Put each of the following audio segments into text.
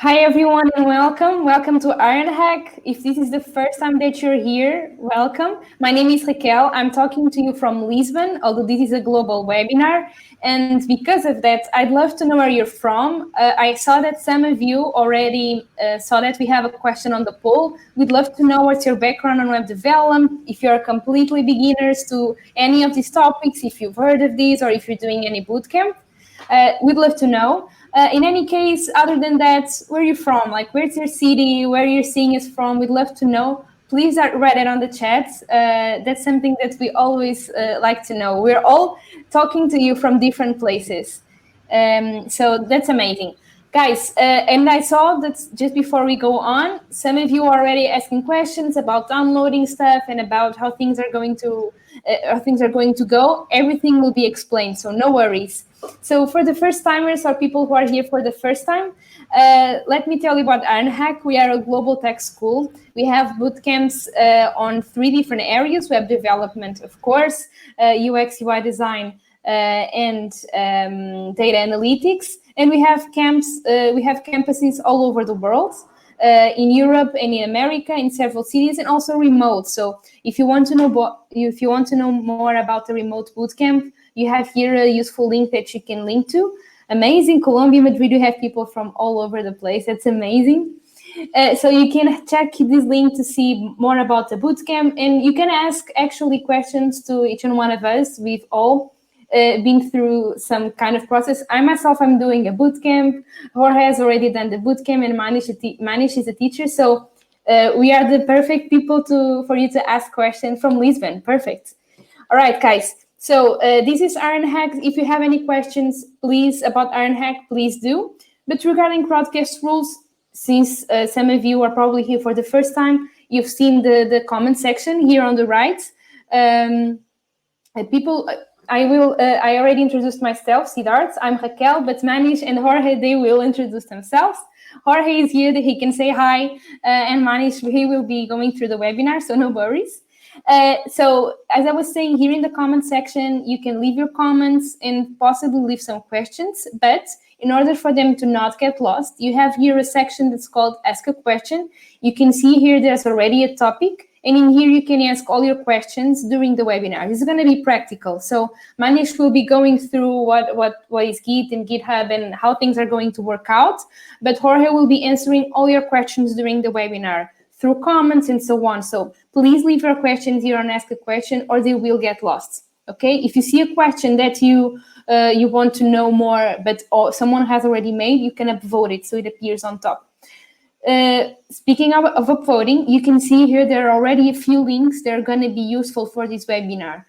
Hi everyone and welcome. Welcome to Ironhack. If this is the first time that you're here, welcome. My name is Raquel. I'm talking to you from Lisbon, although this is a global webinar. And because of that, I'd love to know where you're from. I saw that some of you already saw that we have a question on the poll. We'd love to know what's your background on web development, if you're completely beginners to any of these topics, if you've heard of these, or if you're doing any bootcamp. We'd love to know. In any case, other than that, where are you from? Like, where's your city? Where you're seeing us from? We'd love to know. Please write it on the chat. That's something that we always like to know. We're all talking to you from different places. So that's amazing. Guys, and I saw that just before we go on, some of you are already asking questions about downloading stuff and about how things are going to go. Everything will be explained, so no worries. So for the first timers or people who are here for the first time, let me tell you about Ironhack. We are a global tech school. We have bootcamps on 3 different areas: web development, of course, UX, UI design, and data analytics. And we have campuses all over the world, in Europe and in America, in several cities, and also remote. So if you want to know more about the remote bootcamp, you have here a useful link that you can link to. Amazing. Colombia, Madrid, you have people from all over the place. That's amazing. So you can check this link to see more about the bootcamp, and you can ask actually questions to each and one of us. We've all been through some kind of process. I myself am doing a bootcamp. Jorge has already done the bootcamp, and Manish is a teacher. So we are the perfect people for you to ask questions from Lisbon. Perfect. All right, guys. So this is Ironhack. If you have any questions, please, about Ironhack, please do. But regarding Crowdcast rules, since some of you are probably here for the first time, you've seen the comment section here on the right. I already introduced myself, Siddharth. I'm Raquel, but Manish and Jorge, they will introduce themselves. Jorge is here, that he can say hi, and Manish, he will be going through the webinar, so no worries. So as I was saying, here in the comment section, you can leave your comments and possibly leave some questions, but in order for them to not get lost, you have here a section that's called Ask a Question. You can see here there's already a topic, and in here you can ask all your questions during the webinar. This is going to be practical. So Manish will be going through what is Git and GitHub and how things are going to work out, but Jorge will be answering all your questions during the webinar through comments and so on. So please leave your questions here on Ask a Question, or they will get lost. Okay, if you see a question that you want to know more, but someone has already made, you can upvote it so it appears on top. Speaking of upvoting, you can see here there are already a few links that are going to be useful for this webinar.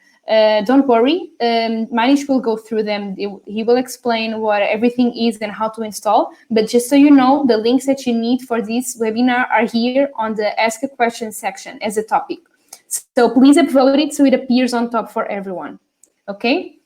Don't worry, Manish will go through them. He will explain what everything is and how to install. But just so you know, the links that you need for this webinar are here on the Ask a Question section as a topic. So please upvote it so it appears on top for everyone. Okay?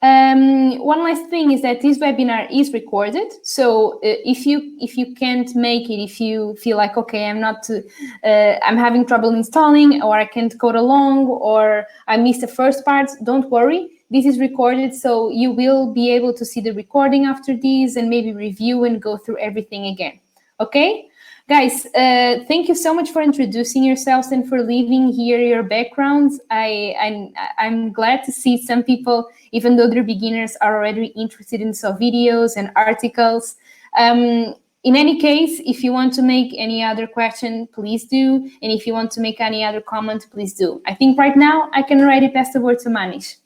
One last thing is that this webinar is recorded. So if you can't make it, if you feel like, okay, I'm having trouble installing, or I can't code along, or I missed the first part, don't worry. This is recorded, so you will be able to see the recording after this and maybe review and go through everything again. Okay? Guys, thank you so much for introducing yourselves and for leaving here your backgrounds. I'm glad to see some people, even though they're beginners, are already interested in some videos and articles. In any case, if you want to make any other question, please do. And if you want to make any other comment, please do. I think right now I can already pass the word to Manish.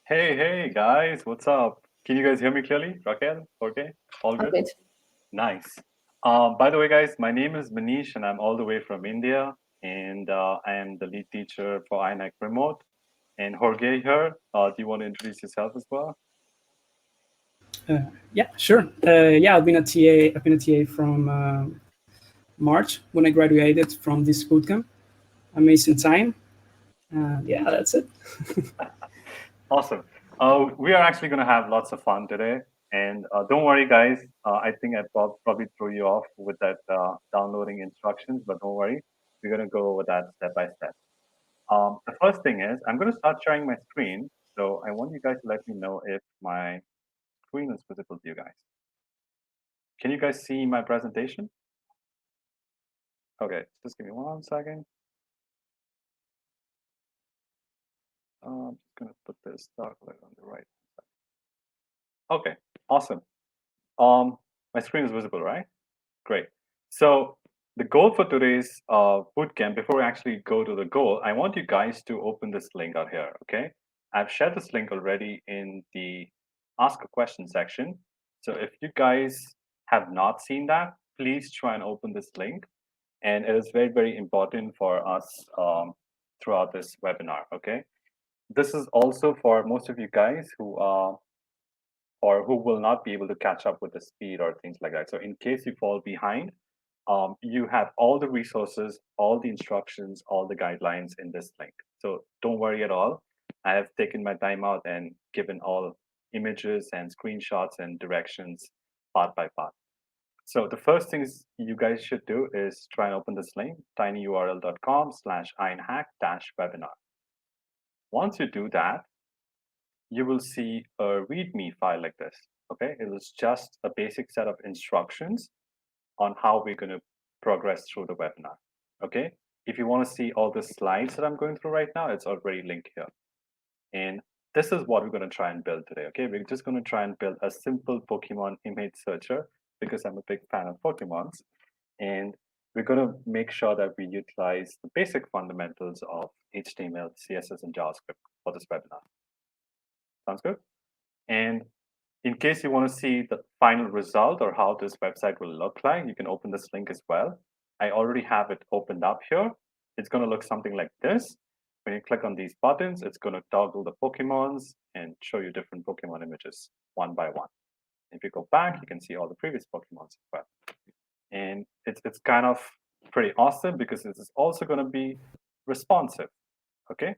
Hey, guys, what's up? Can you guys hear me clearly? Raquel? Okay, all good? Okay. Nice. By the way, guys, my name is Manish, and I'm all the way from India, and I am the lead teacher for Ironhack Remote. And Jorge here, do you want to introduce yourself as well? Yeah, sure. Yeah, I've been a TA from March when I graduated from this bootcamp. Amazing time. Yeah, that's it. Awesome. We are actually going to have lots of fun today. And don't worry, guys. I think I probably threw you off with that downloading instructions, but don't worry. We're going to go over that step by step. The first thing is I'm going to start sharing my screen. So I want you guys to let me know if my screen is visible to you guys. Can you guys see my presentation? Okay, just give me 1 second. I'm just going to put this dark light on the right side. Okay, awesome. My screen is visible, right? Great. So the goal for today's bootcamp, before we actually go to the goal, I want you guys to open this link out here, okay? I've shared this link already in the Ask a Question section. So if you guys have not seen that, please try and open this link. And it is very, very important for us throughout this webinar, okay? This is also for most of you guys who are or who will not be able to catch up with the speed or things like that. So in case you fall behind, you have all the resources, all the instructions, all the guidelines in this link. So don't worry at all. I have taken my time out and given all images and screenshots and directions part by part. So the first things you guys should do is try and open this link, tinyurl.com/ironhack-webinar. Once you do that, you will see a README file like this. Okay, it is just a basic set of instructions on how we're going to progress through the webinar. Okay, if you want to see all the slides that I'm going through right now, it's already linked here. And this is what we're going to try and build today. Okay, we're just going to try and build a simple Pokemon image searcher because I'm a big fan of Pokemons. And we're going to make sure that we utilize the basic fundamentals of HTML, CSS, and JavaScript for this webinar. Sounds good? And in case you want to see the final result or how this website will look like, you can open this link as well. I already have it opened up here. It's going to look something like this. When you click on these buttons, it's going to toggle the Pokemons and show you different Pokemon images one by one. If you go back, you can see all the previous Pokemons as well. And it's kind of pretty awesome because this is also going to be responsive, okay?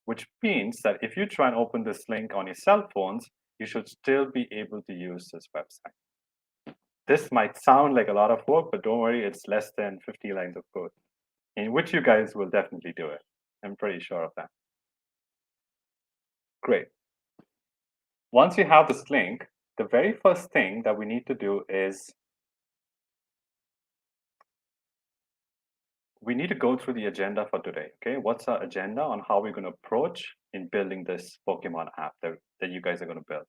Which means that if you try and open this link on your cell phones, you should still be able to use this website. This might sound like a lot of work, but don't worry, it's less than 50 lines of code, in which you guys will definitely do it. I'm pretty sure of that. Great. Once you have this link, the very first thing that we need to do is we need to go through the agenda for today, okay? What's our agenda on how we're going to approach in building this Pokemon app that you guys are going to build?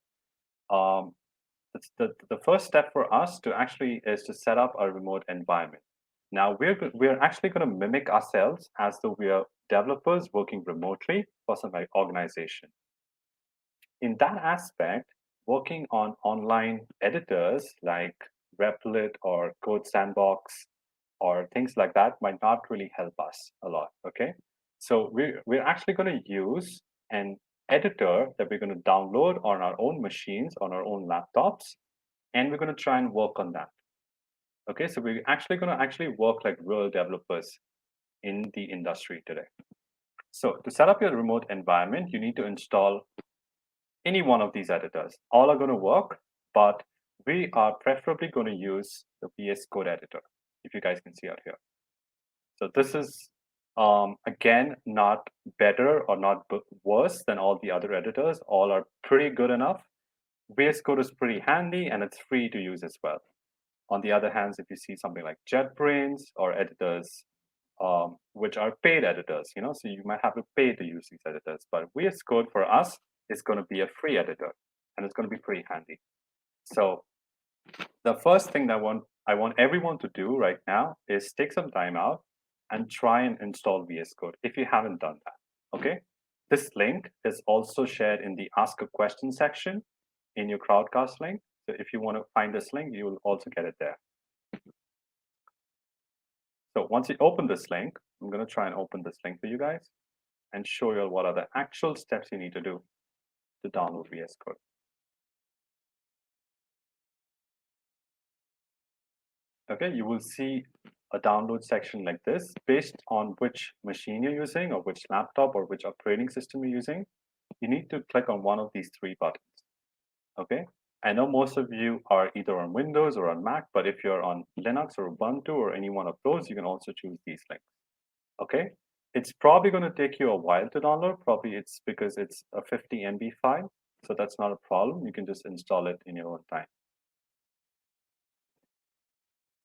The first step for us to actually is to set up a remote environment. Now, we're actually going to mimic ourselves as though we are developers working remotely for some organization. In that aspect, working on online editors like Replit or Code Sandbox or things like that might not really help us a lot, okay? So we're actually going to use an editor that we're going to download on our own machines, on our own laptops, and we're going to try and work on that. Okay, so we're actually going to work like real developers in the industry today. So to set up your remote environment, you need to install any one of these editors. All are going to work, but we are preferably going to use the VS Code editor, if you guys can see out here. So this is, again, not better or not worse than all the other editors. All are pretty good enough. VS Code is pretty handy and it's free to use as well. On the other hand, if you see something like JetBrains or editors, which are paid editors, so you might have to pay to use these editors. But VS Code for us is going to be a free editor, and it's going to be pretty handy. So the first thing that I want everyone to do right now is take some time out and try and install VS Code if you haven't done that. Okay, this link is also shared in the Ask a Question section in your Crowdcast link. So if you want to find this link, you will also get it there. So once you open this link, I'm going to try and open this link for you guys and show you what are the actual steps you need to do to download VS Code. Okay, you will see a download section like this based on which machine you're using or which laptop or which operating system you're using. You need to click on one of these three buttons. Okay, I know most of you are either on Windows or on Mac, but if you're on Linux or Ubuntu or any one of those, you can also choose these links. Okay, it's probably going to take you a while to download. Probably it's because it's a 50 MB file. So that's not a problem. You can just install it in your own time.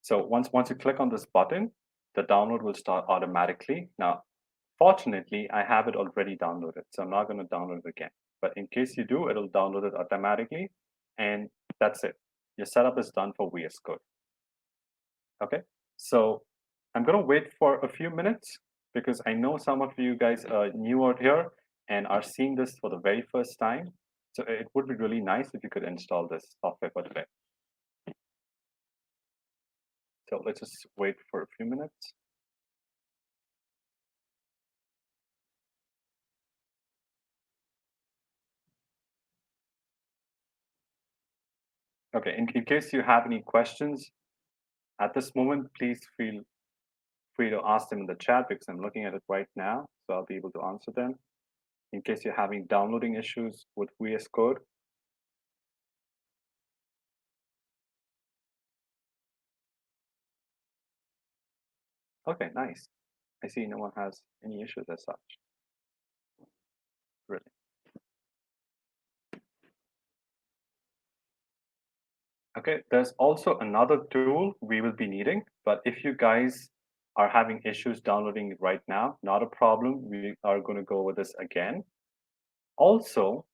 So once you click on this button, the download will start automatically. Now, fortunately, I have it already downloaded, so I'm not going to download it again. But in case you do, it'll download it automatically, and that's it. Your setup is done for VS Code. Okay, so I'm going to wait for a few minutes because I know some of you guys are new out here and are seeing this for the very first time. So it would be really nice if you could install this software for today. So let's just wait for a few minutes. Okay, in case you have any questions at this moment, please feel free to ask them in the chat because I'm looking at it right now, so I'll be able to answer them. In case you're having downloading issues with VS Code. Okay, nice. I see no one has any issues as such. Really. Okay, there's also another tool we will be needing, but if you guys are having issues downloading it right now, not a problem. We are going to go over this again. Also,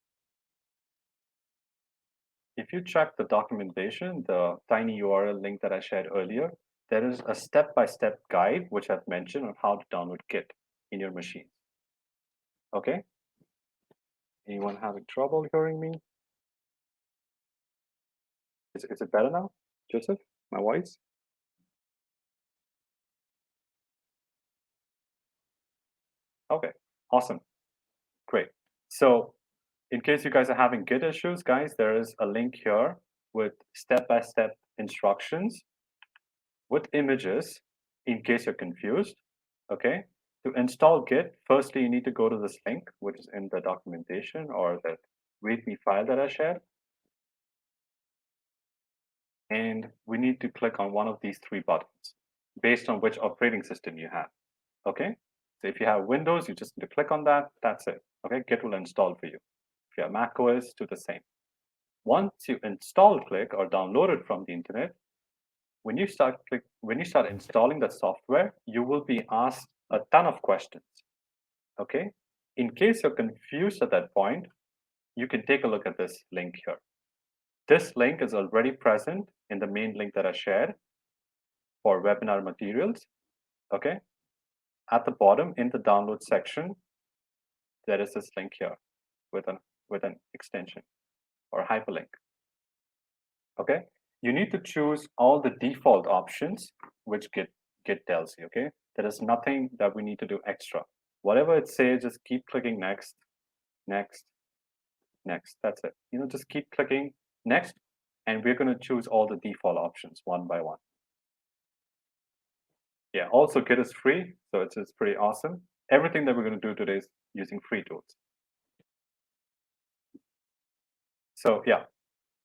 if you check the documentation, the tiny URL link that I shared earlier, there is a step-by-step guide which I've mentioned on how to download Git in your machine. Okay? Anyone having trouble hearing me? Is it better now, Joseph? My voice? Okay, awesome. Great. So in case you guys are having Git issues, guys, there is a link here with step-by-step instructions with images in case you're confused. Okay. To install Git, firstly, you need to go to this link, which is in the documentation or the README file that I shared. And we need to click on one of these three buttons based on which operating system you have. Okay. So if you have Windows, you just need to click on that. That's it. Okay. Git will install for you. If you have Mac OS, do the same. Once you install Click or download it from the internet, when you start installing the software, you will be asked a ton of questions. Okay. In case you're confused at that point, you can take a look at this link here. This link is already present in the main link that I shared for webinar materials. Okay. At the bottom in the download section, there is this link here with an extension or hyperlink. Okay. You need to choose all the default options which Git tells you. Okay. There is nothing that we need to do extra. Whatever it says, just keep clicking next, next, next. That's it. Just keep clicking next, and we're going to choose all the default options one by one. Yeah, also Git is free, so it's pretty awesome. Everything that we're going to do today is using free tools. So yeah,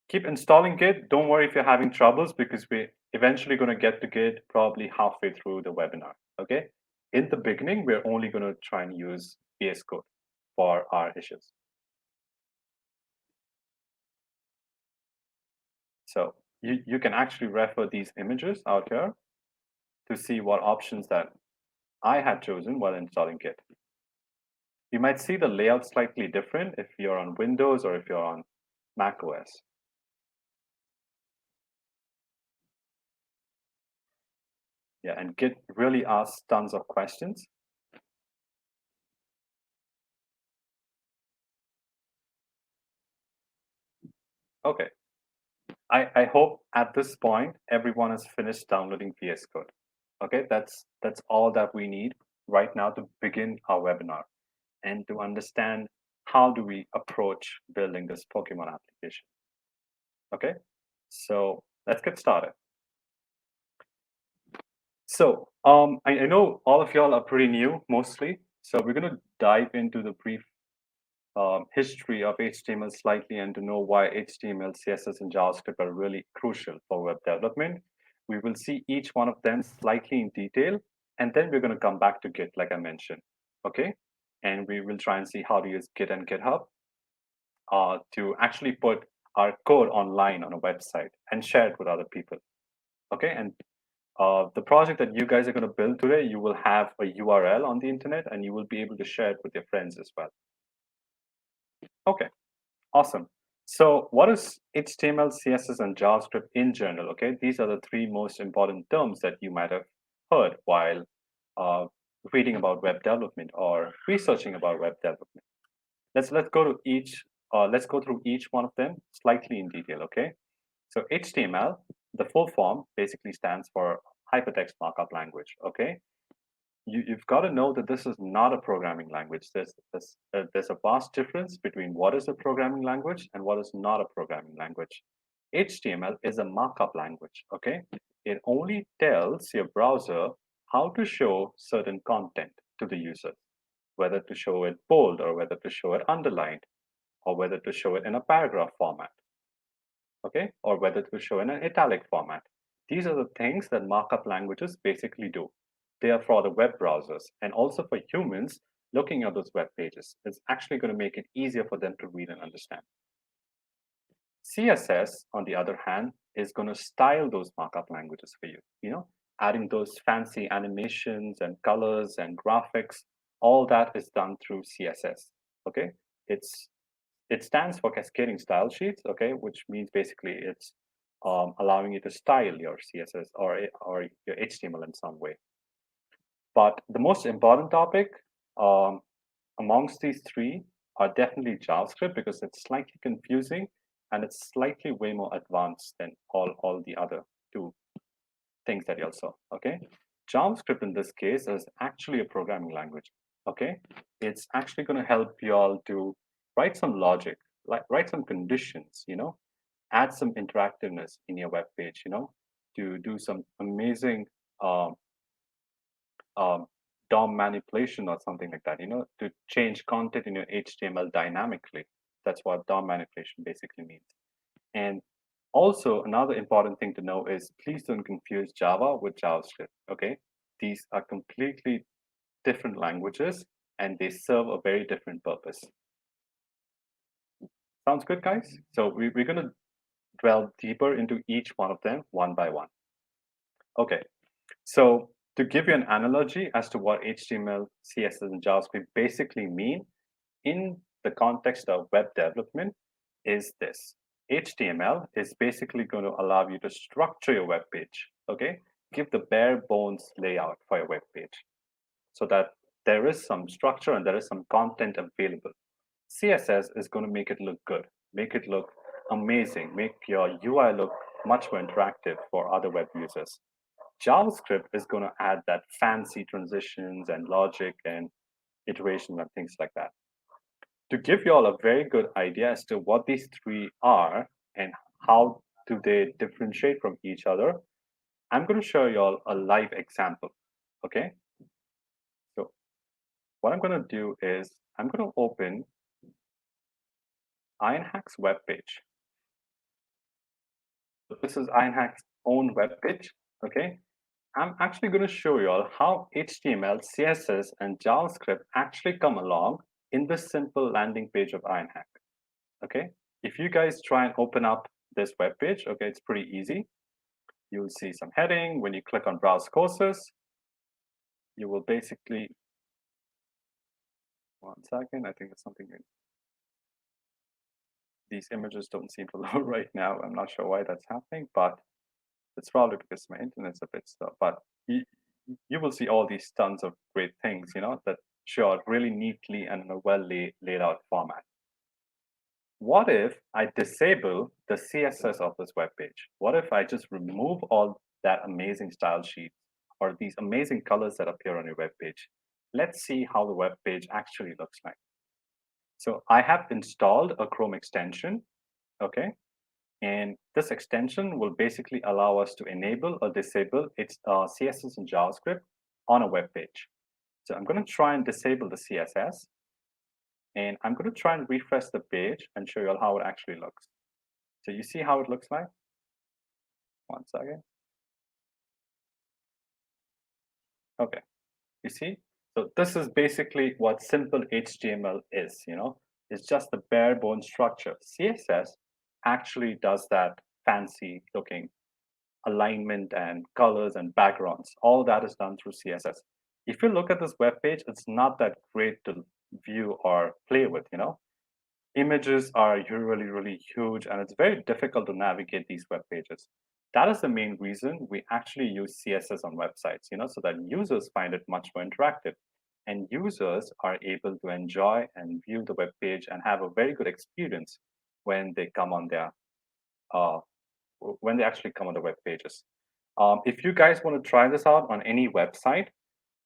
keep installing Git. Don't worry if you're having troubles because we're eventually going to get to Git probably halfway through the webinar. Okay. In the beginning, we're only going to try and use VS Code for our issues. So you can actually refer these images out here to see what options that I had chosen while installing Git. You might see the layout slightly different if you're on Windows or if you're on Mac OS. Yeah, and Git really asks tons of questions. Okay. I hope at this point everyone has finished downloading VS Code. Okay, that's all that we need right now to begin our webinar and to understand how do we approach building this Pokemon application. Okay, so let's get started. So I know all of y'all are pretty new mostly, so we're going to dive into the brief history of HTML slightly and to know why HTML, CSS, and JavaScript are really crucial for web development. We will see each one of them slightly in detail, and then we're going to come back to Git, like I mentioned. Okay, and we will try and see how to use Git and Github. to actually put our code online on a website and share it with other people. Okay, and the project that you guys are going to build today, you will have a URL on the internet and you will be able to share it with your friends as well. Okay, awesome. So what is HTML, CSS, and JavaScript in general? Okay, these are the three most important terms that you might have heard while reading about web development or researching about web development. Let's go through each one of them slightly in detail. Okay, so HTML, the full form basically stands for hypertext markup language. Okay, you've got to know that this is not a programming language. There's a vast difference between what is a programming language and what is not a programming language. HTML is a markup language. Okay, it only tells your browser how to show certain content to the user, whether to show it bold or whether to show it underlined, or whether to show it in a paragraph format, okay, or whether to show in an italic format. These are the things that markup languages basically do. They are for the web browsers and also for humans looking at those web pages. It's actually going to make it easier for them to read and understand. CSS, on the other hand, is going to style those markup languages for you, adding those fancy animations and colors and graphics. All that is done through CSS, okay? It stands for cascading style sheets, okay, which means basically it's allowing you to style your CSS or your HTML in some way. But the most important topic amongst these three are definitely JavaScript, because it's slightly confusing and it's slightly way more advanced than all the other two things that you all saw, okay? JavaScript in this case is actually a programming language, okay? It's actually going to help you all to write some logic, like write some conditions, add some interactiveness in your web page, to do some amazing DOM manipulation or something like that, to change content in your HTML dynamically. That's what DOM manipulation basically means. And also, another important thing to know is please don't confuse Java with JavaScript, okay? These are completely different languages and they serve a very different purpose. Sounds good, guys? So we're going to delve deeper into each one of them one by one. Okay, so to give you an analogy as to what HTML, CSS, and JavaScript basically mean in the context of web development is this. HTML is basically going to allow you to structure your web page, okay? Give the bare bones layout for your web page so that there is some structure and there is some content available. CSS is going to make it look good, make it look amazing, make your UI look much more interactive for other web users. JavaScript is going to add that fancy transitions and logic and iteration and things like that. To give you all a very good idea as to what these three are and how do they differentiate from each other, I'm going to show you all a live example, okay? So what I'm going to do is I'm going to open Ironhack's web page. So this is Ironhack's own web page, okay? I'm actually going to show you all how HTML, CSS, and JavaScript actually come along in this simple landing page of Ironhack, okay? If you guys try and open up this web page, okay, it's pretty easy. You'll see some heading. When you click on Browse Courses, you will basically, one second, I think it's something new. These images don't seem to load right now. I'm not sure why that's happening, but it's probably because my internet's a bit slow. But you will see all these tons of great things, that show up really neatly and in a well laid out format. What if I disable the CSS of this web page? What if I just remove all that amazing style sheet or these amazing colors that appear on your web page? Let's see how the web page actually looks like. So I have installed a Chrome extension, okay? And this extension will basically allow us to enable or disable its CSS and JavaScript on a web page. So I'm going to try and disable the CSS. And I'm going to try and refresh the page and show you all how it actually looks. So you see how it looks like? One second. Okay, you see? So this is basically what simple HTML is, is just the bare bones structure. CSS actually does that fancy looking alignment and colors and backgrounds. All that is done through CSS. If you look at this web page, it's not that great to view or play with, you know. Images are really, really huge, and it's very difficult to navigate these web pages. That is the main reason we actually use CSS on websites, you know, so that users find it much more interactive. And users are able to enjoy and view the web page and have a very good experience when they come on their when they actually come on the web pages. If you guys want to try this out on any website,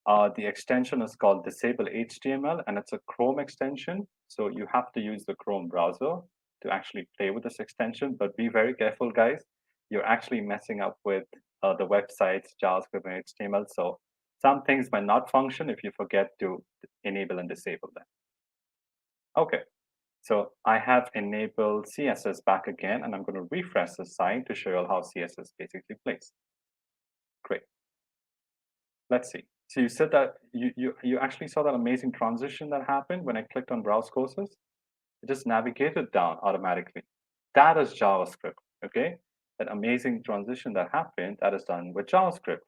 the extension is called Disable HTML, and it's a Chrome extension. So you have to use the Chrome browser to actually play with this extension. But be very careful, guys. You're actually messing up with the website's JavaScript and HTML. So some things might not function if you forget to enable and disable them. Okay, so I have enabled CSS back again, and I'm going to refresh the site to show you how CSS basically plays. Great. Let's see. So you said that you actually saw that amazing transition that happened when I clicked on Browse Courses. It just navigated down automatically. That is JavaScript, okay? That amazing transition that happened, that is done with JavaScript.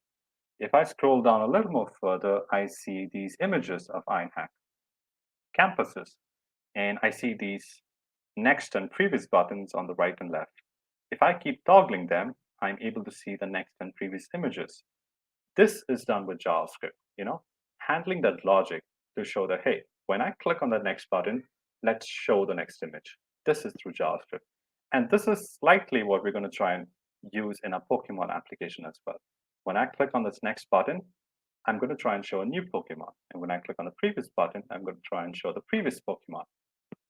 If I scroll down a little more further, I see these images of Ironhack campuses, and I see these next and previous buttons on the right and left. If I keep toggling them, I'm able to see the next and previous images. This is done with JavaScript, you know, handling that logic to show that, hey, when I click on the next button, let's show the next image. This is through JavaScript. And this is slightly what we're going to try and use in a Pokemon application as well. When I click on this next button, I'm going to try and show a new Pokemon. And when I click on the previous button, I'm going to try and show the previous Pokemon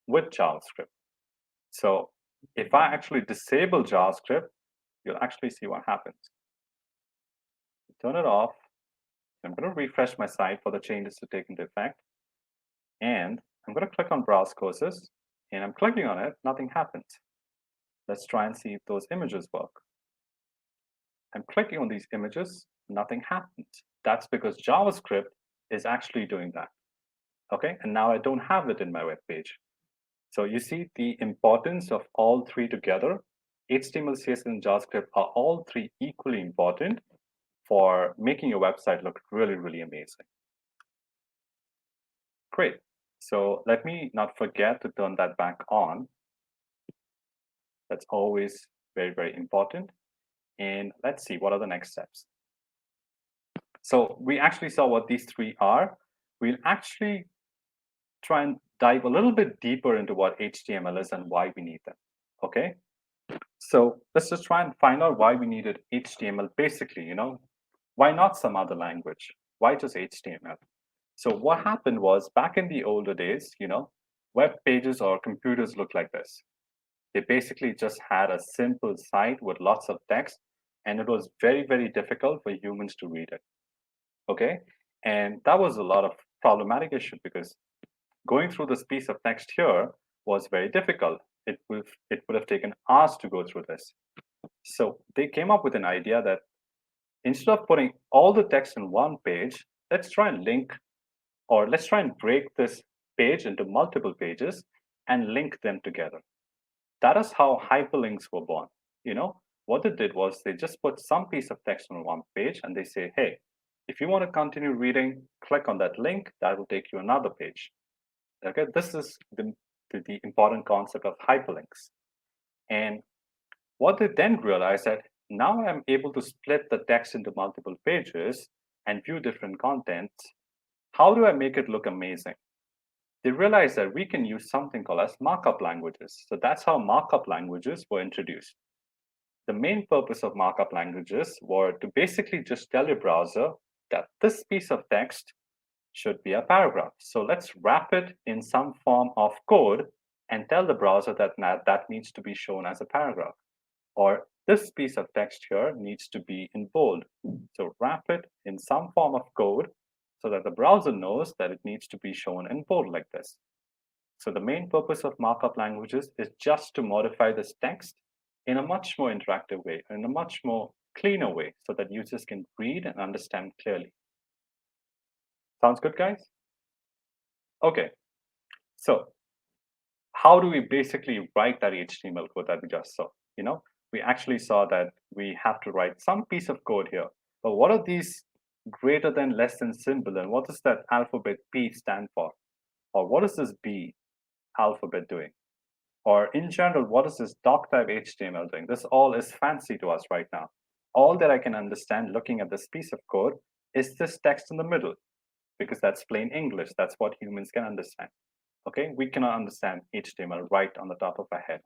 with JavaScript. So if I actually disable JavaScript, you'll actually see what happens. Turn it off. I'm going to refresh my site for the changes to take into effect. And I'm going to click on Browse Courses. And I'm clicking on it. Nothing happens. Let's try and see if those images work. I'm clicking on these images. Nothing happens. That's because JavaScript is actually doing that. Okay, and now I don't have it in my web page. So you see the importance of all three together. HTML, CSS, and JavaScript are all three equally important for making your website look really, really amazing. Great. So let me not forget to turn that back on. That's always very, very important. And let's see, what are the next steps? So we actually saw what these three are. We'll actually try and dive a little bit deeper into what HTML is and why we need them. Okay. So let's just try and find out why we needed HTML basically, you know. Why not some other language? Why just HTML? So what happened was back in the older days, you know, web pages or computers looked like this. They basically just had a simple site with lots of text, and it was very, very difficult for humans to read it. Okay. And that was a lot of problematic issue because going through this piece of text here was very difficult. It would have taken hours to go through this. So they came up with an idea that instead of putting all the text in one page, let's try and link, or let's try and break this page into multiple pages and link them together. That is how hyperlinks were born. You know, what they did was they just put some piece of text on one page and they say, hey, if you want to continue reading, click on that link, that will take you another page. Okay, this is the important concept of hyperlinks. And what they then realized that now I'm able to split the text into multiple pages and view different contents. How do I make it look amazing? They realized that we can use something called as markup languages. So that's how markup languages were introduced. The main purpose of markup languages were to basically just tell your browser that this piece of text should be a paragraph. So let's wrap it in some form of code and tell the browser that that needs to be shown as a paragraph. Or this piece of text here needs to be in bold. So wrap it in some form of code so that the browser knows that it needs to be shown in bold like this. So the main purpose of markup languages is just to modify this text in a much more interactive way, in a much more cleaner way, so that users can read and understand clearly. Sounds good, guys? Okay, so how do we basically write that HTML code that we just saw? We actually saw that we have to write some piece of code here. But what are these greater than, less than symbol, and what does that alphabet P stand for? Or what is this B alphabet doing? Or in general, what is this doc type HTML doing? This all is fancy to us right now. All that I can understand looking at this piece of code is this text in the middle, because that's plain English. That's what humans can understand. Okay, we cannot understand HTML right on the top of our head.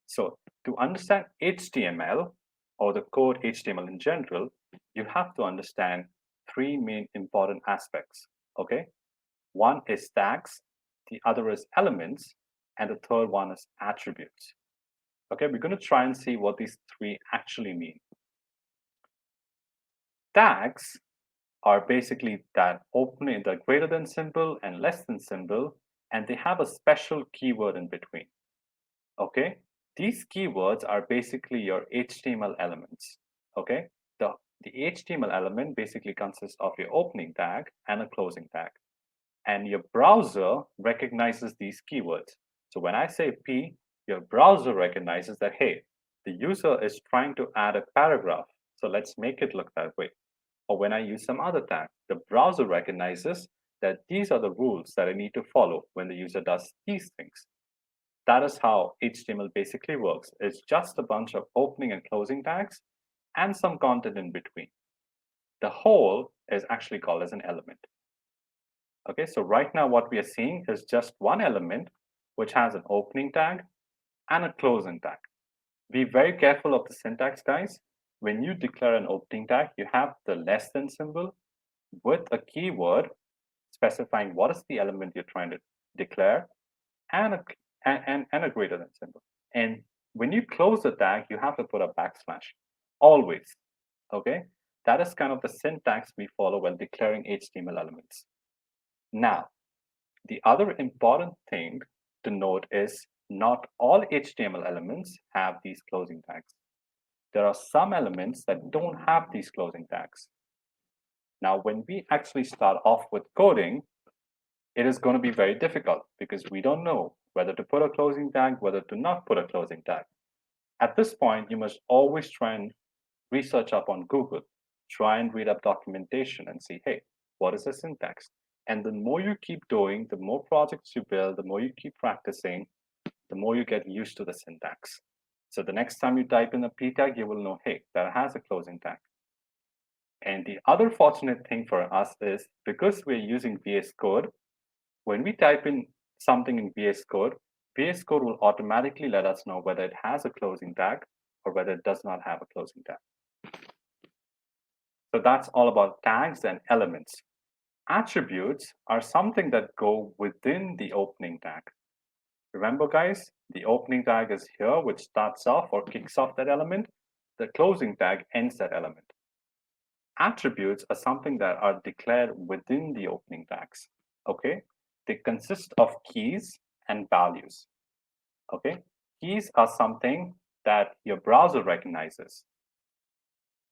So to understand HTML, or the code HTML in general, you have to understand three main important aspects. Okay, one is tags, the other is elements, and the third one is attributes. Okay, we're going to try and see what these three actually mean. Tags are basically that opening, the greater than symbol and less than symbol, and they have a special keyword in between. Okay, these keywords are basically your HTML elements. Okay, the HTML element basically consists of your opening tag and a closing tag, and your browser recognizes these keywords. So when I say P, your browser recognizes that, hey, the user is trying to add a paragraph, so let's make it look that way. Or when I use some other tag, the browser recognizes that these are the rules that I need to follow when the user does these things. That is how HTML basically works. It's just a bunch of opening and closing tags and some content in between. The whole is actually called as an element. Okay, so right now what we are seeing is just one element which has an opening tag and a closing tag. Be very careful of the syntax, guys. When you declare an opening tag, you have the less than symbol with a keyword specifying what is the element you're trying to declare, and a greater than symbol. And when you close the tag, you have to put a backslash, always. Okay, that is kind of the syntax we follow when declaring HTML elements. Now, the other important thing to note is not all HTML elements have these closing tags. There are some elements that don't have these closing tags. Now, when we actually start off with coding, it is going to be very difficult because we don't know whether to put a closing tag, whether to not put a closing tag. At this point, you must always try and research up on Google, try and read up documentation and see, hey, what is the syntax? And the more you keep doing, the more projects you build, the more you keep practicing, the more you get used to the syntax. So the next time you type in a P tag, you will know, hey, that has a closing tag. And the other fortunate thing for us is because we're using VS Code, when we type in something in VS Code will automatically let us know whether it has a closing tag or whether it does not have a closing tag. So that's all about tags and elements. Attributes are something that go within the opening tag. Remember, guys, the opening tag is here, which starts off or kicks off that element. The closing tag ends that element. Attributes are something that are declared within the opening tags. Okay, they consist of keys and values. Okay, keys are something that your browser recognizes,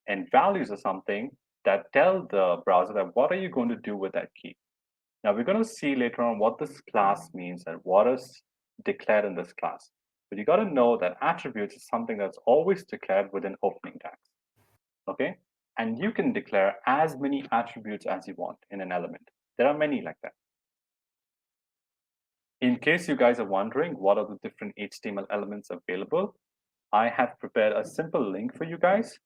and values are something that tell the browser that what are you going to do with that key. Now we're going to see later on what this class means and what is declared in this class. But you got to know that attributes is something that's always declared within opening tags. Okay, and you can declare as many attributes as you want in an element. There are many like that. In case you guys are wondering what are the different HTML elements available, I have prepared a simple link for you guys.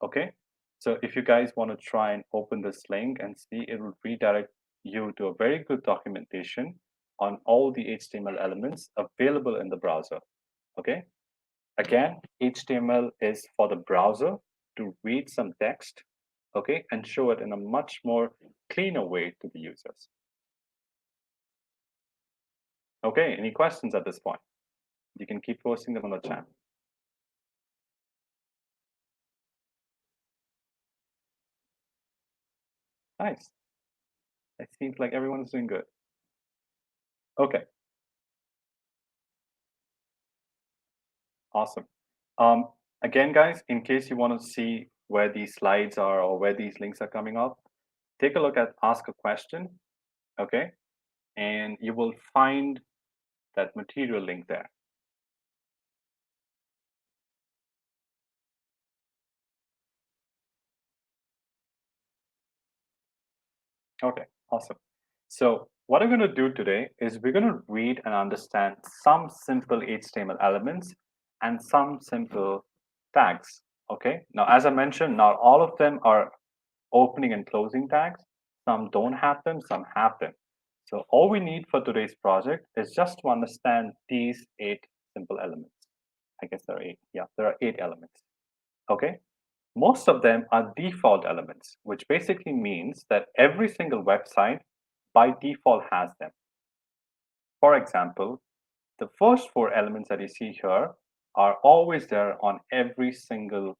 Okay, so if you guys want to try and open this link and see, it will redirect you to a very good documentation on all the HTML elements available in the browser. Okay, again, HTML is for the browser to read some text, okay, and show it in a much more cleaner way to the users. Okay, any questions at this point? You can keep posting them on the chat. Nice. It seems like everyone's doing good. Okay. Awesome. Again, guys, in case you want to see where these slides are or where these links are coming up, take a look at Ask a Question, okay? And you will find that material link there. Okay, awesome. So what I'm going to do today is we're going to read and understand some simple HTML elements and some simple tags. Okay, now as I mentioned, not all of them are opening and closing tags. Some don't have them, some have them. So all we need for today's project is just to understand these 8 simple elements. I guess there are 8. Yeah, there are 8 elements. Okay. Most of them are default elements, which basically means that every single website by default has them. For example, the first 4 elements that you see here are always there on every single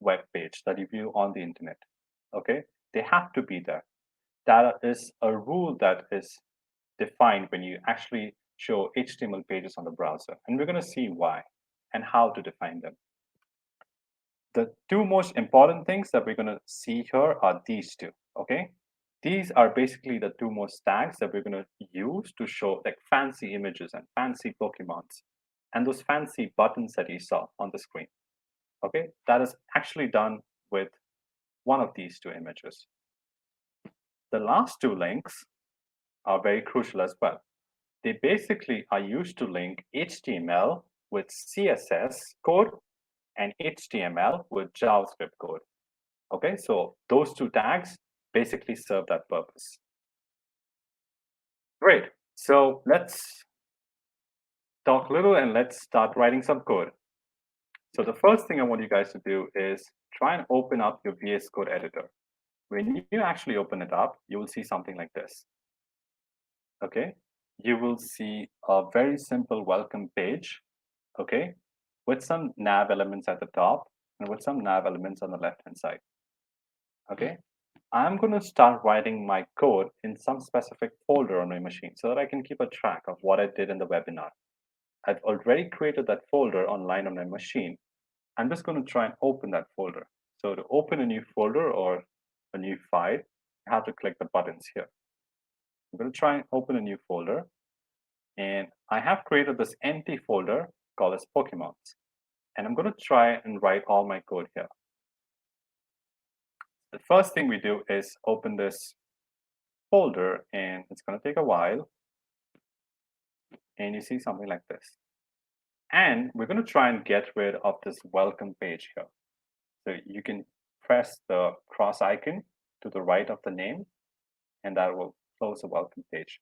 web page that you view on the internet. Okay, they have to be there. That is a rule that is defined when you actually show HTML pages on the browser. And we're going to see why and how to define them. The 2 most important things that we're going to see here are these 2. Okay, these are basically the 2 most tags that we're going to use to show like fancy images and fancy Pokemons and those fancy buttons that you saw on the screen. Okay, that is actually done with one of these 2 images. The last 2 links are very crucial as well. They basically are used to link HTML with CSS code and HTML with JavaScript code. Okay, so those 2 tags basically serve that purpose. Great. So let's talk a little and let's start writing some code. So the first thing I want you guys to do is try and open up your VS Code editor. When you actually open it up, you will see something like this. Okay, you will see a very simple welcome page, okay, with some nav elements at the top and with some nav elements on the left-hand side. Okay, I'm going to start writing my code in some specific folder on my machine so that I can keep a track of what I did in the webinar. I've already created that folder online on my machine. I'm just going to try and open that folder. So to open a new folder or a new file, you have to click the buttons here. I'm going to try and open a new folder. And I have created this empty folder called as Pokemons. And I'm going to try and write all my code here. The first thing we do is open this folder, and it's going to take a while. And you see something like this. And we're going to try and get rid of this welcome page here. So you can press the cross icon to the right of the name, and that will close the welcome page.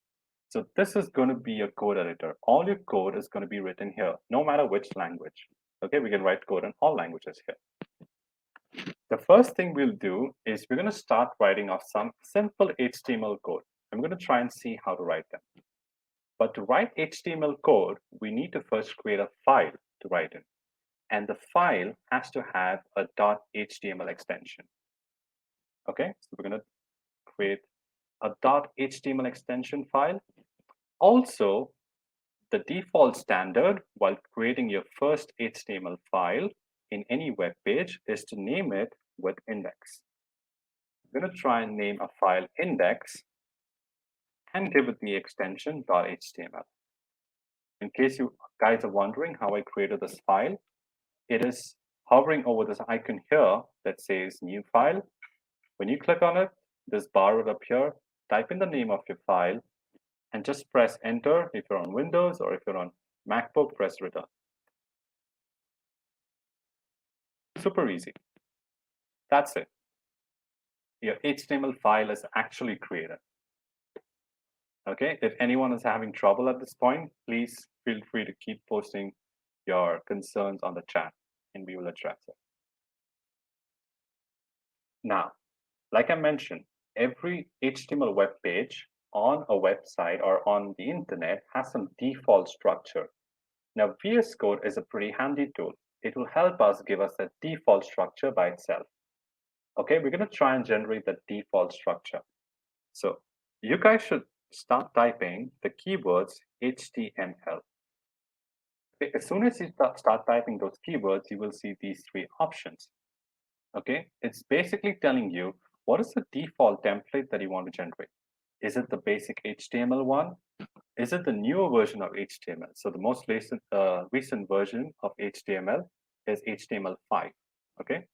So this is going to be your code editor. All your code is going to be written here, no matter which language. Okay, we can write code in all languages here. The first thing we'll do is we're going to start writing off some simple HTML code. I'm going to try and see how to write them. But to write HTML code, we need to first create a file to write in. And the file has to have a .html extension. Okay, so we're going to create a .html extension file. Also, the default standard while creating your first HTML file in any web page is to name it with index. I'm going to try and name a file index and give it the extension .html. In case you guys are wondering how I created this file, it is hovering over this icon here that says new file. When you click on it, this bar will appear. Type in the name of your file and just press enter if you're on Windows, or if you're on MacBook, press return. Super easy. That's it. Your HTML file is actually created. Okay, if anyone is having trouble at this point, please feel free to keep posting your concerns on the chat and we will address it. Now, like I mentioned, every HTML web page on a website or on the internet has some default structure. Now, VS Code is a pretty handy tool. It will help us give us that default structure by itself. Okay, we're going to try and generate the default structure. So you guys should start typing the keywords HTML. Okay, as soon as you start typing those keywords, you will see these 3 options. Okay, it's basically telling you what is the default template that you want to generate. Is it the basic HTML one? is it the newer version of HTML? So the most recent version of HTML is HTML5, okay?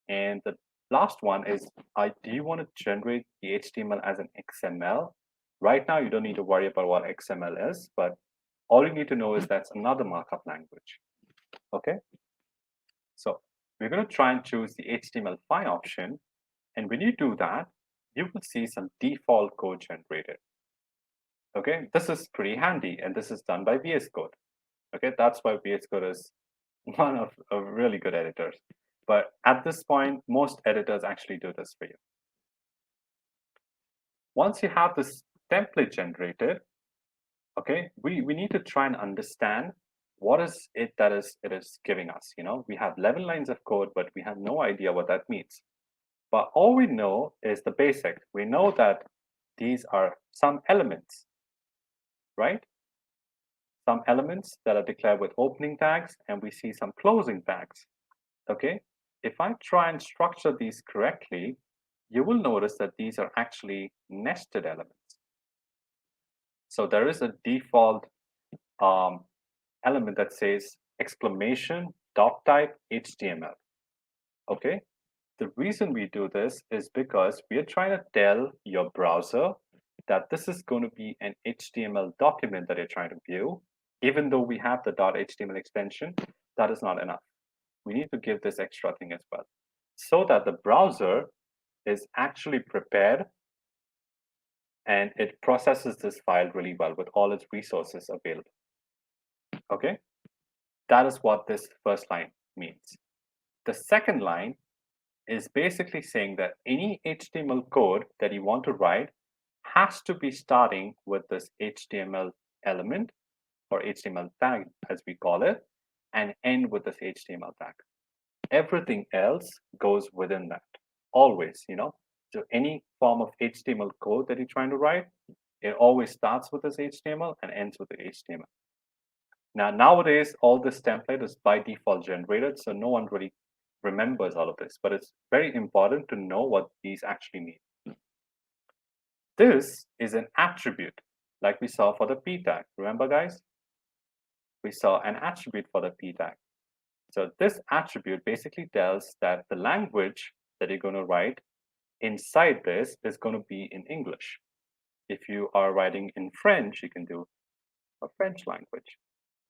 And the last one is, do you want to generate the HTML as an XML? Right now, you don't need to worry about what XML is, but all you need to know is that's another markup language, okay? So we're going to try and choose the HTML5 option. And when you do that, you will see some default code generated. Okay, this is pretty handy, and this is done by VS Code. Okay, that's why VS Code is one of really good editors. But at this point, most editors actually do this for you. Once you have this template generated, okay, we need to try and understand what is it that it is giving us. You know, we have 11 lines of code, but we have no idea what that means. But all we know is the basic. We know that these are some elements, right? Some elements that are declared with opening tags, and we see some closing tags, okay? If I try and structure these correctly, you will notice that these are actually nested elements. So there is a default element that says exclamation dot type HTML, okay? The reason we do this is because we are trying to tell your browser that this is going to be an HTML document that you're trying to view. Even though we have the .html extension, that is not enough. We need to give this extra thing as well, so that the browser is actually prepared and it processes this file really well with all its resources available. Okay, that is what this first line means. The second line is basically saying that any HTML code that you want to write has to be starting with this HTML element, or HTML tag as we call it, and end with this HTML tag. Everything else goes within that, always, you know. So any form of HTML code that you're trying to write, it always starts with this HTML and ends with the HTML. Now, nowadays, all this template is by default generated, so no one really remembers all of this, but it's very important to know what these actually mean. This is an attribute, like we saw for the p tag. Remember, guys? We saw an attribute for the p tag. So this attribute basically tells that the language that you're going to write inside this is going to be in English. If you are writing in French, you can do a French language.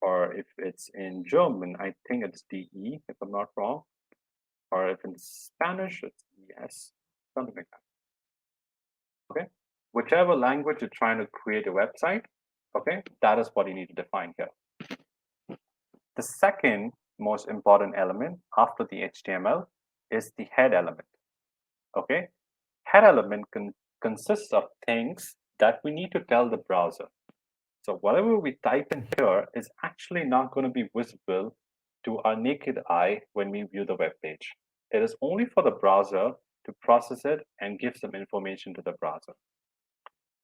Or if it's in German, I think it's DE, if I'm not wrong. Or if it's Spanish, it's ES, something like that. Okay? Whichever language you're trying to create a website, okay, that is what you need to define here. The second most important element after the HTML is the head element. Okay, head element consists of things that we need to tell the browser. So whatever we type in here is actually not going to be visible to our naked eye when we view the web page. It is only for the browser to process it and give some information to the browser.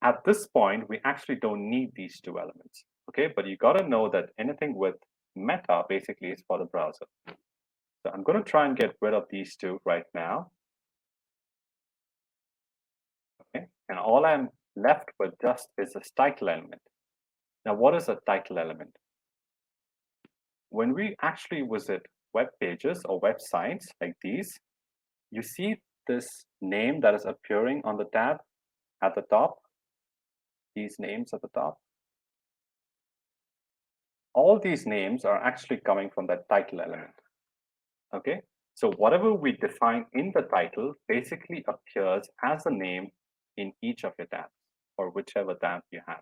At this point, we actually don't need these two elements. Okay, but you got to know that anything with meta basically is for the browser. So I'm going to try and get rid of these two right now. Okay, and all I'm left with just is this title element. Now, what is a title element? When we actually visit web pages or websites like these, you see this name that is appearing on the tab at the top, these names at the top. All these names are actually coming from that title element. Okay, so whatever we define in the title basically appears as a name in each of your tabs, or whichever tab you have.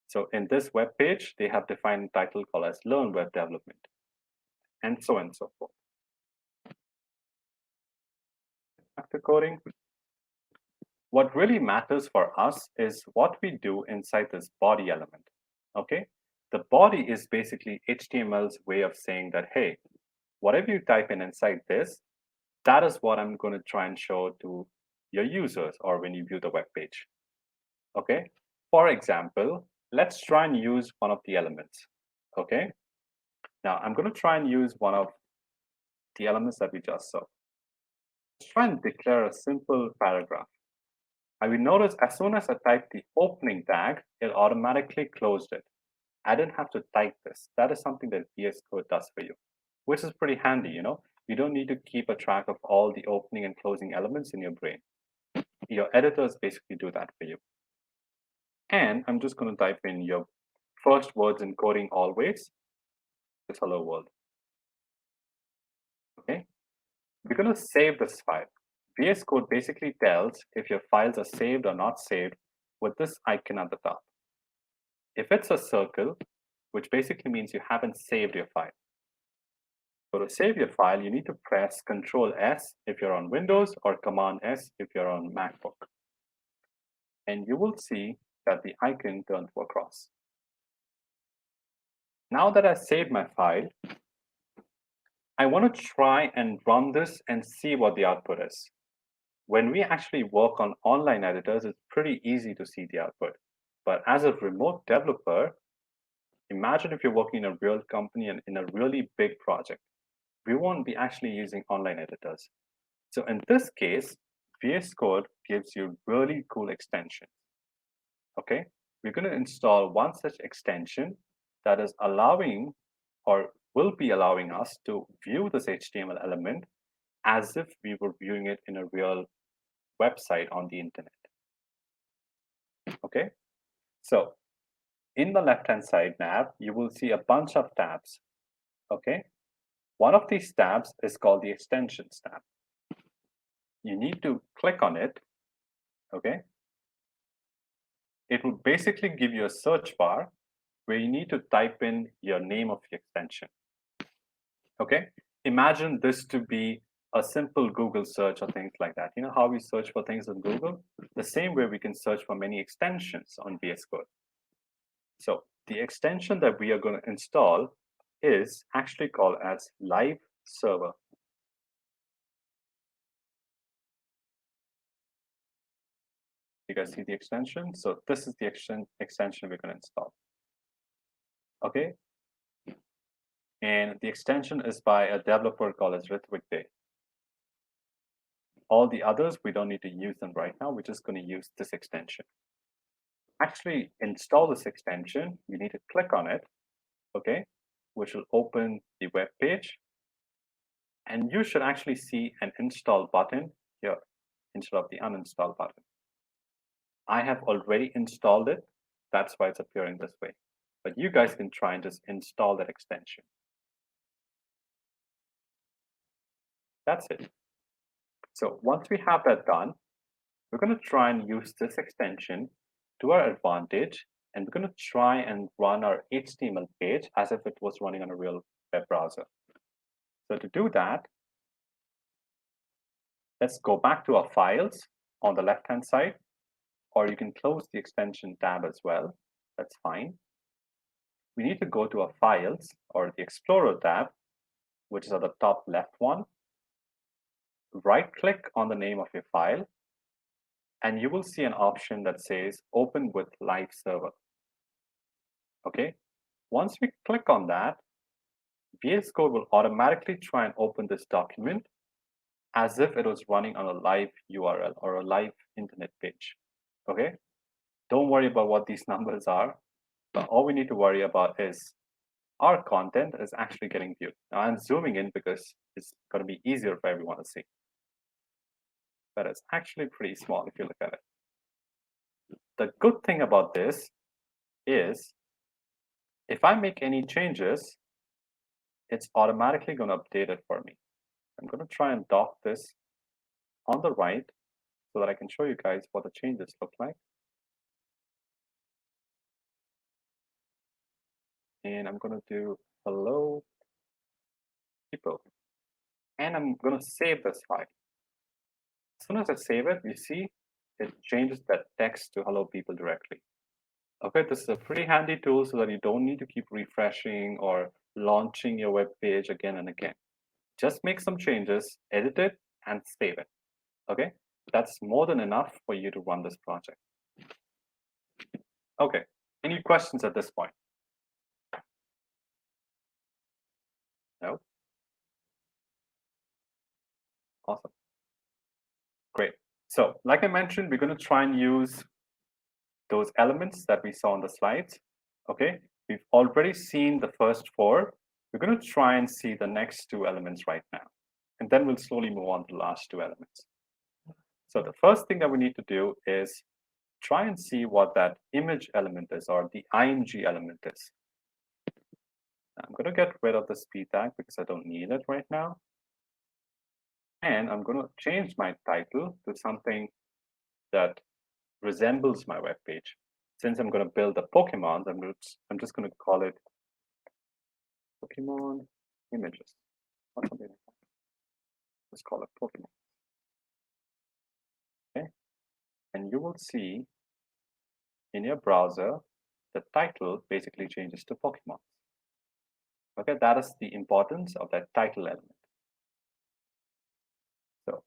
So in this web page, they have defined a title called as Learn Web Development, and so on and so forth. After coding, what really matters for us is what we do inside this body element. Okay, the body is basically HTML's way of saying that, hey, whatever you type in inside this, that is what I'm going to try and show to your users or when you view the web page. Okay, for example, let's try and use one of the elements. Okay, now I'm going to try and use one of the elements that we just saw. Let's try and declare a simple paragraph. I will notice as soon as I type the opening tag, it automatically closed it. I didn't have to type this. That is something that VS Code does for you, which is pretty handy, you know. You don't need to keep a track of all the opening and closing elements in your brain. Your editors basically do that for you. And I'm just going to type in your first words in coding always. It's hello world. Okay. We're going to save this file. VS Code basically tells if your files are saved or not saved with this icon at the top. If it's a circle, which basically means you haven't saved your file. So to save your file, you need to press Control S if you're on Windows or Command S if you're on MacBook. And you will see that the icon turned to a cross. Now that I've saved my file, I want to try and run this and see what the output is. When we actually work on online editors, it's pretty easy to see the output. But as a remote developer, imagine if you're working in a real company and in a really big project. We won't be actually using online editors. So in this case, VS Code gives you really cool extensions. Okay, we're going to install one such extension that is allowing or will be allowing us to view this HTML element as if we were viewing it in a real website on the internet. Okay, so in the left-hand side nav, you will see a bunch of tabs. Okay, one of these tabs is called the Extensions tab. You need to click on it. Okay, it will basically give you a search bar where you need to type in your name of the extension. Okay, imagine this to be a simple Google search or things like that. You know how we search for things on Google? The same way we can search for many extensions on VS Code. So the extension that we are going to install is actually called as Live Server. You guys see the extension? So this is the extension we're going to install. Okay. And the extension is by a developer called as Rithwik Day. All the others, we don't need to use them right now. We're just going to use this extension. Actually install this extension, you need to click on it, okay, which will open the web page. And you should actually see an install button here instead of the uninstall button. I have already installed it. That's why it's appearing this way. But you guys can try and just install that extension. That's it. So once we have that done, we're going to try and use this extension to our advantage, and we're going to try and run our HTML page as if it was running on a real web browser. So to do that, let's go back to our files on the left-hand side, or you can close the extension tab as well. That's fine. We need to go to our files or the Explorer tab, which is at the top left one. Right-click on the name of your file, and you will see an option that says Open with Live Server. Okay. Once we click on that, VS Code will automatically try and open this document as if it was running on a live URL or a live internet page. Okay. Don't worry about what these numbers are, but all we need to worry about is our content is actually getting viewed. Now I'm zooming in because it's going to be easier for everyone to see. But it's actually pretty small if you look at it. The good thing about this is if I make any changes, it's automatically going to update it for me. I'm going to try and dock this on the right so that I can show you guys what the changes look like. And I'm going to do hello people. And I'm going to save this file. As soon as I save it, you see it changes that text to hello people directly. Okay, this is a pretty handy tool so that you don't need to keep refreshing or launching your web page again and again. Just make some changes, edit it, and save it. Okay, that's more than enough for you to run this project. Okay, any questions at this point? No? Awesome. Great. So like I mentioned, we're going to try and use those elements that we saw on the slides. Okay, we've already seen the first 4. We're going to try and see the next 2 elements right now. And then we'll slowly move on to the last 2 elements. So the first thing that we need to do is try and see what that image element is, or the ing element is. I'm going to get rid of the speed tag because I don't need it right now. And I'm going to change my title to something that resembles my web page. Since I'm going to build the Pokemon, I'm just going to call it Pokemon Images or something like that. Let's call it Pokemon. Okay, and you will see in your browser the title basically changes to Pokemon. Okay, that is the importance of that title element. So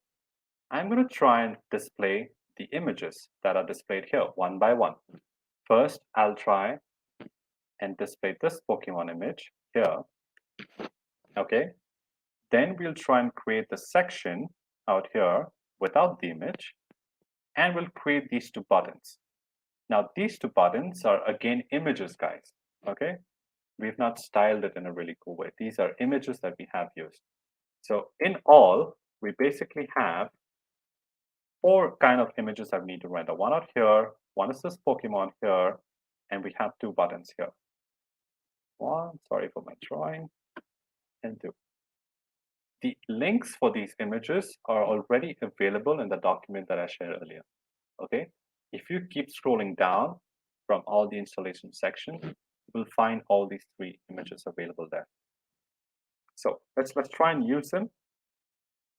I'm going to try and display the images that are displayed here one by one. First, I'll try and display this Pokemon image here. Okay, then we'll try and create the section out here without the image, and we'll create these 2 buttons. Now, these 2 buttons are again images, guys. Okay, we've not styled it in a really cool way. These are images that we have used. So in all, we basically have 4 kind of images that we need to render. One out here, one is this Pokemon here, and we have 2 buttons here. 1, sorry for my drawing, and 2. The links for these images are already available in the document that I shared earlier. Okay, if you keep scrolling down from all the installation section, you will find all these 3 images available there. So let's try and use them.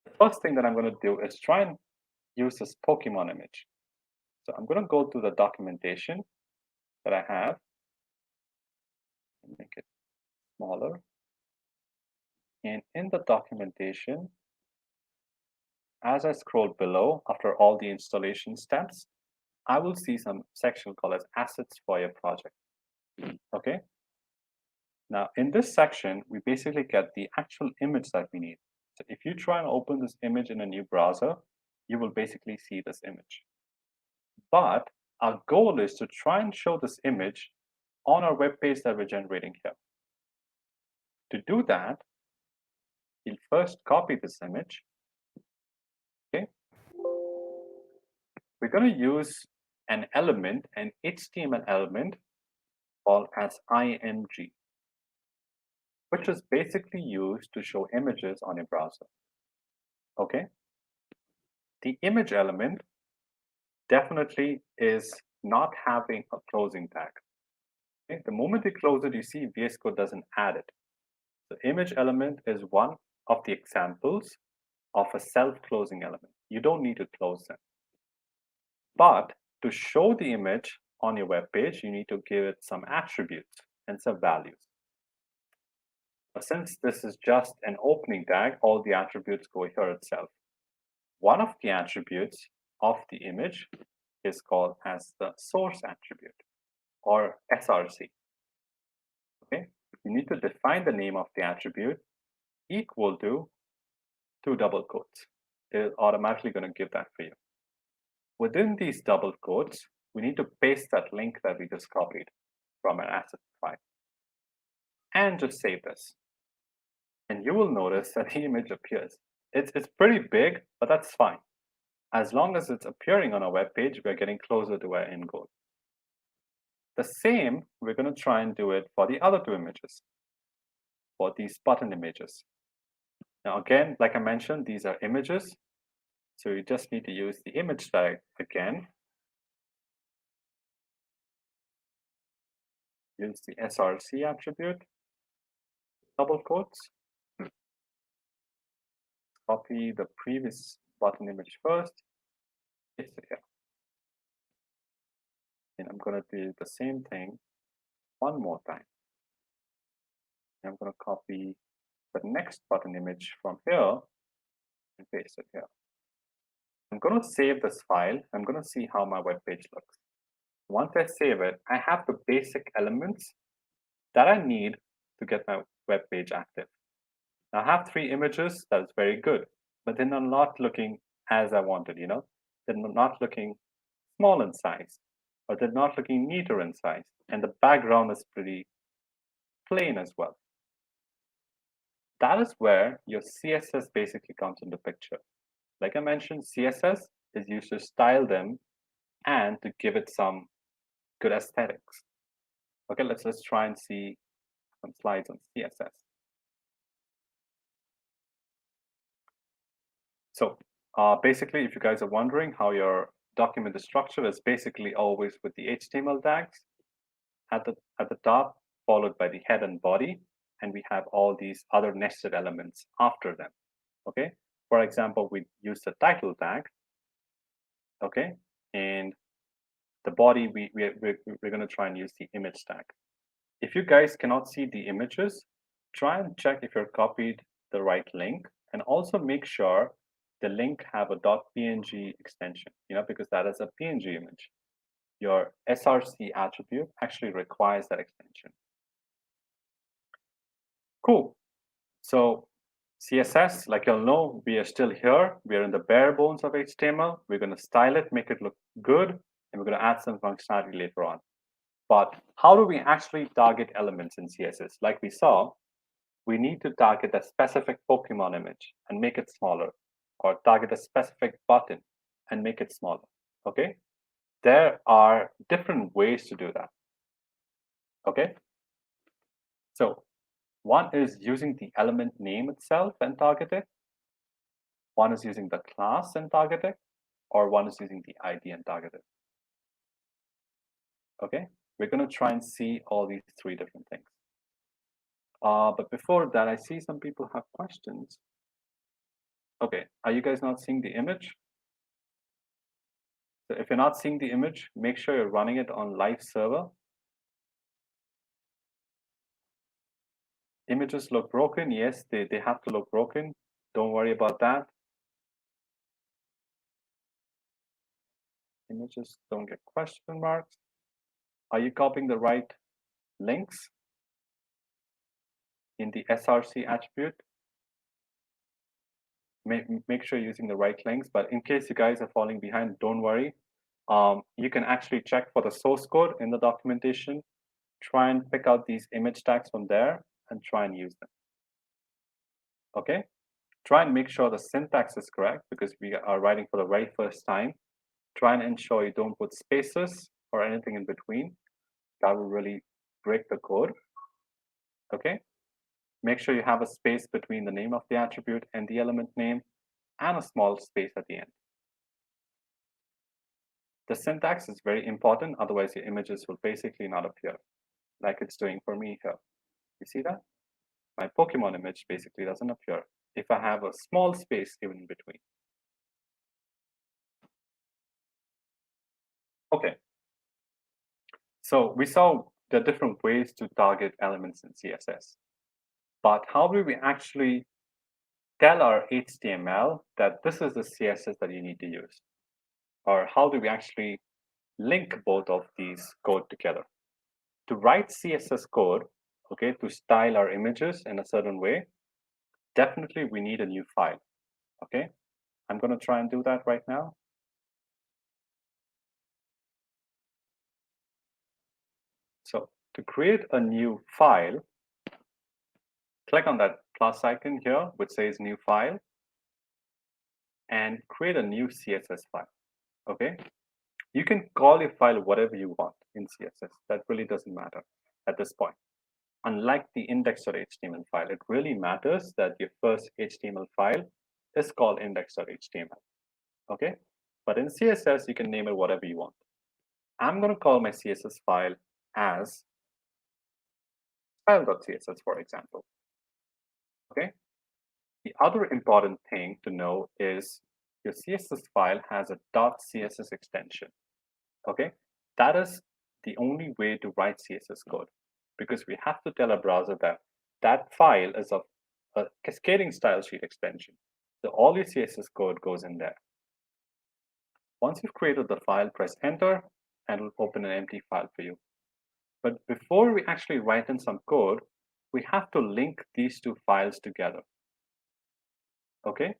The first thing that I'm going to do is try and use this Pokemon image. So I'm going to go to the documentation that I have and make it smaller. And in the documentation, as I scroll below, after all the installation steps, I will see some section called as assets for your project. Okay. Now in this section, we basically get the actual image that we need. So if you try and open this image in a new browser, you will basically see this image. But our goal is to try and show this image on our web page that we're generating here. To do that, you'll first copy this image. Okay. We're going to use an element, an HTML element called as img, which is basically used to show images on your browser. Okay. The image element definitely is not having a closing tag. Okay. The moment you close it, you see VS Code doesn't add it. The image element is one of the examples of a self-closing element. You don't need to close them. But to show the image on your web page, you need to give it some attributes and some values. But since this is just an opening tag, all the attributes go here itself. One of the attributes of the image is called as the source attribute, or SRC. Okay, you need to define the name of the attribute equal to 2 double quotes. It is automatically going to give that for you. Within these double quotes, we need to paste that link that we just copied from an asset file and just save this. And you will notice that the image appears. It's pretty big, but that's fine. As long as it's appearing on our web page, we're getting closer to our end goal. The same, we're going to try and do it for the other 2 images, for these button images. Now again, like I mentioned, these are images. So you just need to use the image tag again. Use the SRC attribute, double quotes. Copy the previous button image first. Paste it here. And I'm going to do the same thing one more time. I'm going to copy the next button image from here and paste it here. I'm going to save this file. I'm going to see how my web page looks. Once I save it, I have the basic elements that I need to get my web page active. Now I have 3 images. That's very good, but they're not looking as I wanted, they're not looking small in size, or they're not looking neater in size, and the background is pretty plain as well. That is where your CSS basically comes into picture. Like I mentioned, CSS is used to style them and to give it some good aesthetics. Okay, let's try and see some slides on CSS. So basically, if you guys are wondering how your document is structured, it's basically always with the HTML tags at the top, followed by the head and body, and we have all these other nested elements after them. Okay, for example, we use the title tag. Okay, and the body we're going to try and use the image tag. If you guys cannot see the images, try and check if you're copied the right link, and also make sure the link have a .png extension, because that is a PNG image. Your src attribute actually requires that extension. Cool. So CSS, like you'll know, we are still here. We are in the bare bones of HTML. We're going to style it, make it look good, and we're going to add some functionality later on. But how do we actually target elements in CSS? Like we saw, we need to target a specific Pokemon image and make it smaller, or target a specific button and make it smaller. Okay? There are different ways to do that. Okay? So one is using the element name itself and target it. One is using the class and target it, or one is using the ID and target it. Okay? We're going to try and see all these three different things. But before that, I see some people have questions. Okay, are you guys not seeing the image? So if you're not seeing the image, make sure you're running it on live server. Images look broken. Yes, they have to look broken. Don't worry about that. Images don't get question marks. Are you copying the right links in the src attribute? Make sure you're using the right links, but in case you guys are falling behind, don't worry. You can actually check for the source code in the documentation, try and pick out these image tags from there and try and use them. Okay, try and make sure the syntax is correct because we are writing for the very first time. Try and ensure you don't put spaces or anything in between. That will really break the code. Okay, make sure you have a space between the name of the attribute and the element name, and a small space at the end. The syntax is very important, otherwise your images will basically not appear, like it's doing for me here. You see that? My Pokemon image basically doesn't appear if I have a small space even in between. Okay. So we saw the different ways to target elements in CSS. But how do we actually tell our HTML that this is the CSS that you need to use? Or how do we actually link both of these code together? To write CSS code, okay, to style our images in a certain way, definitely we need a new file. Okay, I'm going to try and do that right now. So to create a new file, click on that plus icon here, which says new file, and create a new CSS file. Okay, you can call your file whatever you want in CSS. That really doesn't matter at this point. Unlike the index.html file, it really matters that your first HTML file is called index.html. Okay, but in CSS, you can name it whatever you want. I'm going to call my CSS file as style.css, for example. Okay. The other important thing to know is your CSS file has a .css extension. Okay, that is the only way to write CSS code, because we have to tell our browser that that file is of a cascading style sheet extension. So all your CSS code goes in there. Once you've created the file, press enter, and it will open an empty file for you. But before we actually write in some code, we have to link these two files together. Okay,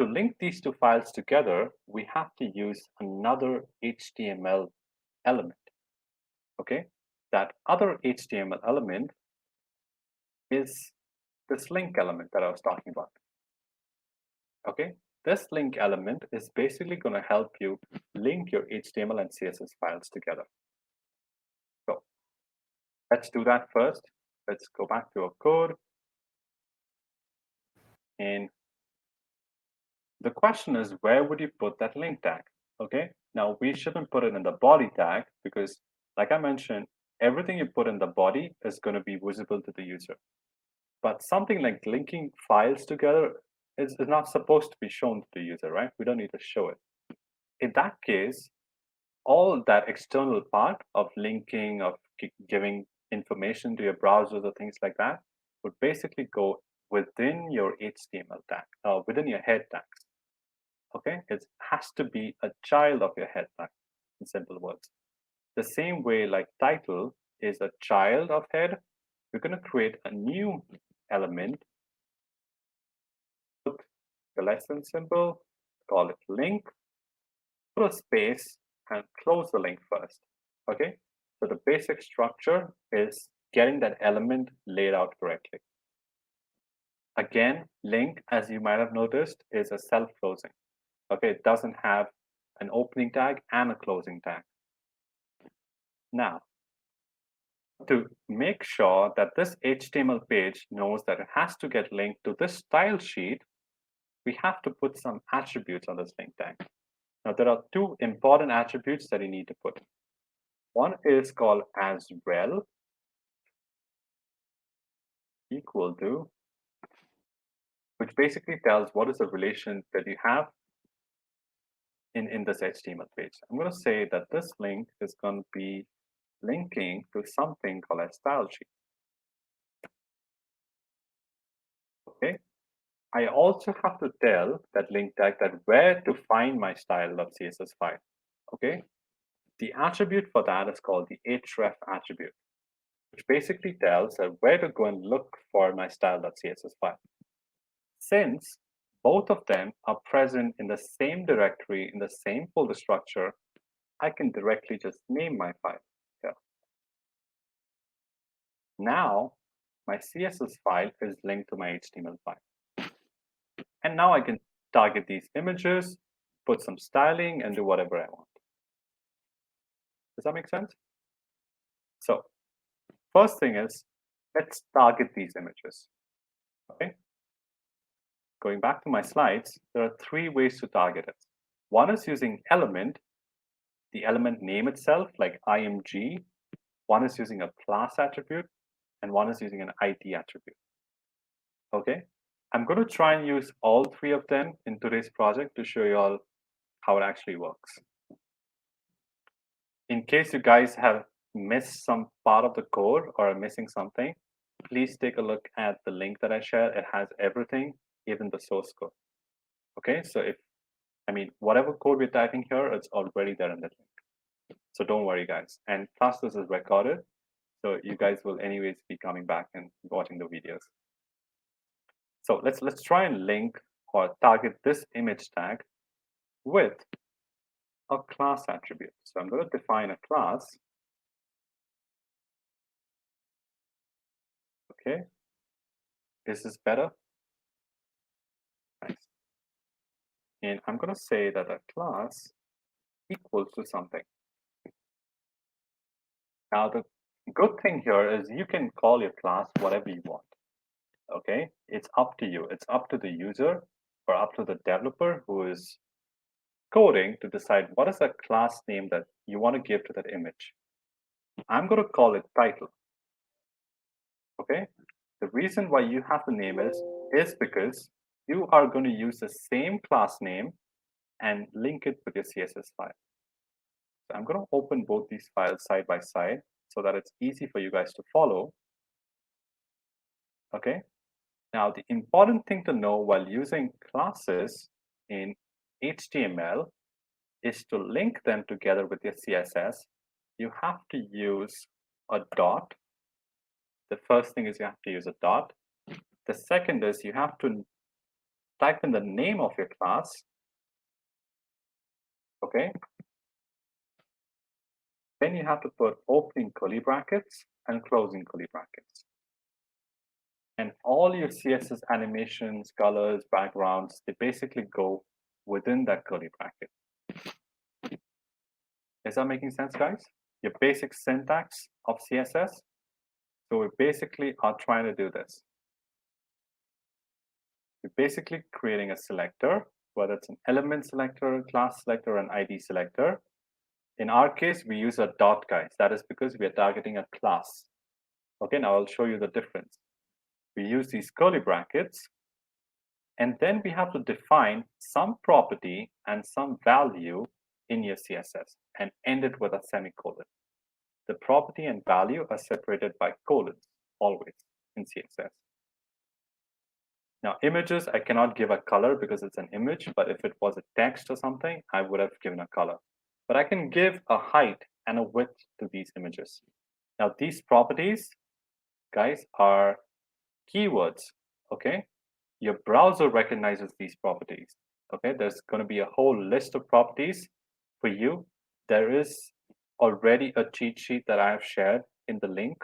to link these two files together, we have to use another HTML element. Okay, that other HTML element is this link element that I was talking about. Okay, this link element is basically going to help you link your HTML and CSS files together. So let's do that first. Let's go back to our code. And the question is, where would you put that link tag? Okay, now we shouldn't put it in the body tag because, like I mentioned, everything you put in the body is going to be visible to the user. But something like linking files together is not supposed to be shown to the user, right? We don't need to show it. In that case, all that external part of linking, of giving information to your browsers or things like that would basically go within your HTML tag, within your head tags. Okay, it has to be a child of your head tag, in simple words. The same way like title is a child of head, we're going to create a new element, put the lesson symbol, call it link, put a space, and close the link first. Okay, so the basic structure is getting that element laid out correctly. Again, link, as you might have noticed, is a self-closing. Okay, it doesn't have an opening tag and a closing tag. Now, to make sure that this HTML page knows that it has to get linked to this style sheet, we have to put some attributes on this link tag. Now, there are two important attributes that you need to put. One is called as well, equal to, which basically tells what is the relation that you have in this HTML page. I'm going to say that this link is going to be linking to something called a style sheet. Okay. I also have to tell that link tag that where to find my style.css file. Okay. The attribute for that is called the href attribute, which basically tells that where to go and look for my style.css file. Since both of them are present in the same directory, in the same folder structure, I can directly just name my file here. Now, my CSS file is linked to my HTML file. And now I can target these images, put some styling, and do whatever I want. Does that make sense? So, first thing is, let's target these images. Okay. Going back to my slides, there are three ways to target it. One is using element, the element name itself, like img. One is using a class attribute, and one is using an ID attribute. Okay, I'm going to try and use all three of them in today's project to show you all how it actually works. In case you guys have missed some part of the code or are missing something, please take a look at the link that I shared. It has everything, even the source code. Okay, so whatever code we're typing here, it's already there in that link. So don't worry, guys. And plus, this is recorded, so you guys will anyways be coming back and watching the videos. So let's try and link or target this image tag with a class attribute. So I'm going to define a class. Okay, is this better? Nice. And I'm going to say that a class equals to something. Now, the good thing here is you can call your class whatever you want. Okay, it's up to you. It's up to the user or up to the developer who is coding to decide what is the class name that you want to give to that image. I'm going to call it title. Okay, the reason why you have to name it is because you are going to use the same class name and link it with your CSS file. So I'm going to open both these files side by side so that it's easy for you guys to follow. Okay. Now, the important thing to know while using classes in HTML is to link them together with your CSS. You have to use a dot. The first thing is you have to use a dot. The second is you have to type in the name of your class, okay? Then you have to put opening curly brackets and closing curly brackets. And all your CSS animations, colors, backgrounds, they basically go within that curly bracket. Is that making sense, guys? Your basic syntax of CSS. So we basically are trying to do this. You're basically creating a selector, whether it's an element selector, class selector, and ID selector. In our case, we use a dot, guys. That is because we are targeting a class. Okay, now I'll show you the difference. We use these curly brackets, and then we have to define some property and some value in your CSS and end it with a semicolon. The property and value are separated by colons, always in CSS. Now, images, I cannot give a color because it's an image, but if it was a text or something, I would have given a color. But I can give a height and a width to these images. Now, these properties, guys, are keywords, okay? Your browser recognizes these properties, okay? There's going to be a whole list of properties for you. There is already a cheat sheet that I have shared in the link.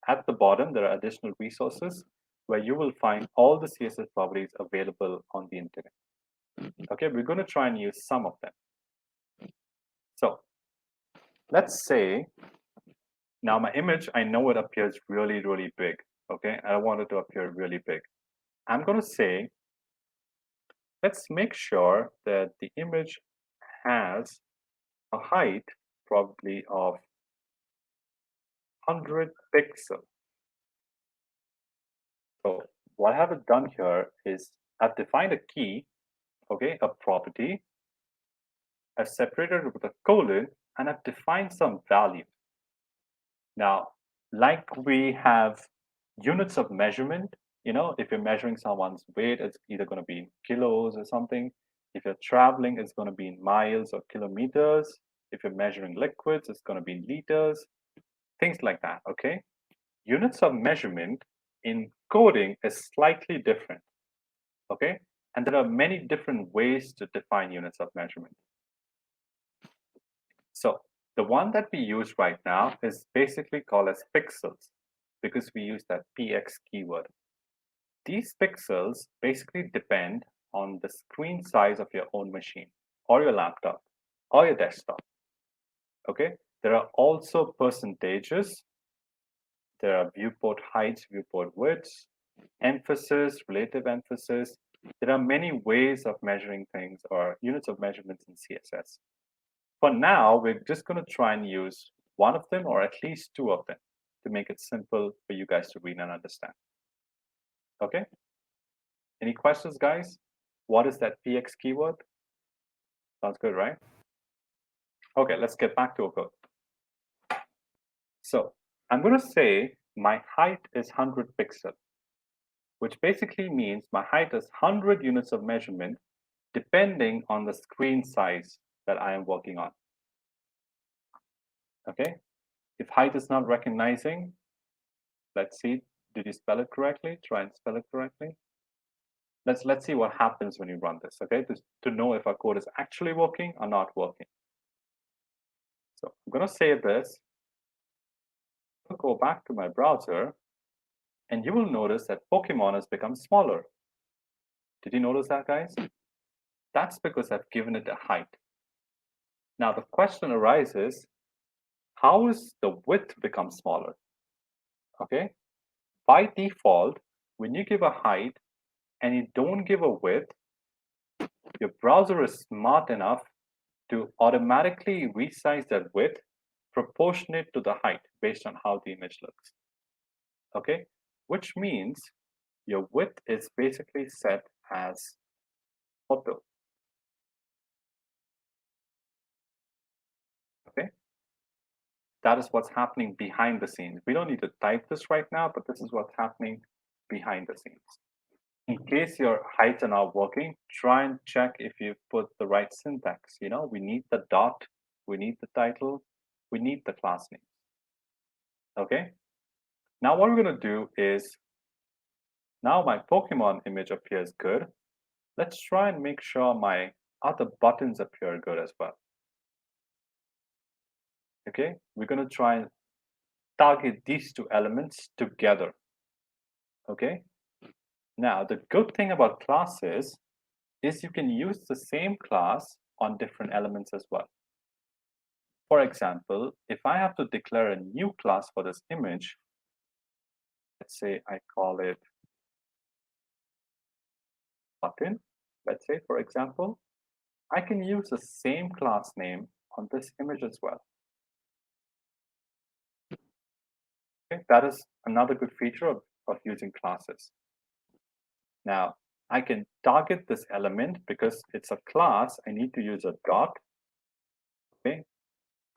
At the bottom, there are additional resources where you will find all the CSS properties available on the internet. Okay, we're going to try and use some of them. So let's say now my image, I know it appears really, really big. Okay, I want it to appear really big. I'm going to say, let's make sure that the image has a height probably of 100 pixels. So what I have done here is I've defined a key, okay, a property. I've separated it with a colon, and I've defined some value. Now, like we have units of measurement, you know, if you're measuring someone's weight, it's either going to be in kilos or something. If you're traveling, it's going to be in miles or kilometers. If you're measuring liquids, it's going to be in liters, things like that, okay? Units of measurement in coding is slightly different, okay? And there are many different ways to define units of measurement. So the one that we use right now is basically called as pixels because we use that px keyword. These pixels basically depend on the screen size of your own machine or your laptop or your desktop. Okay, there are also percentages. There are viewport heights, viewport widths, emphasis, relative emphasis. There are many ways of measuring things or units of measurements in CSS. For now, we're just going to try and use one of them or at least two of them to make it simple for you guys to read and understand. Okay? Any questions, guys? What is that px keyword? Sounds good, right? Okay, let's get back to our code. So I'm going to say my height is 100 pixels, which basically means my height is 100 units of measurement depending on the screen size that I am working on. Okay, if height is not recognizing, let's see, did you spell it correctly? Try and spell it correctly. Let's see what happens when you run this, okay, to know if our code is actually working or not working. So I'm going to save this. I'll go back to my browser, and you will notice that Pokemon has become smaller. Did you notice that, guys? That's because I've given it a height. Now the question arises, how is the width become smaller? Okay, by default, when you give a height and you don't give a width, your browser is smart enough to automatically resize that width proportionate to the height based on how the image looks. Okay, which means your width is basically set as auto. Okay, that is what's happening behind the scenes. We don't need to type this right now, but this is what's happening behind the scenes. In case your heights are not working, try and check if you put the right syntax. You know, we need the dot, we need the title, we need the class name. Okay, now what we're going to do is, now my Pokemon image appears good. let's try and make sure my other buttons appear good as well. Okay, we're going to try and target these two elements together. Okay, now the good thing about classes is you can use the same class on different elements as well. For example, if I have to declare a new class for this image, let's say I call it button, let's say, for example, I can use the same class name on this image as well. Okay, that is another good feature of using classes. Now, I can target this element because it's a class. I need to use a dot. Okay,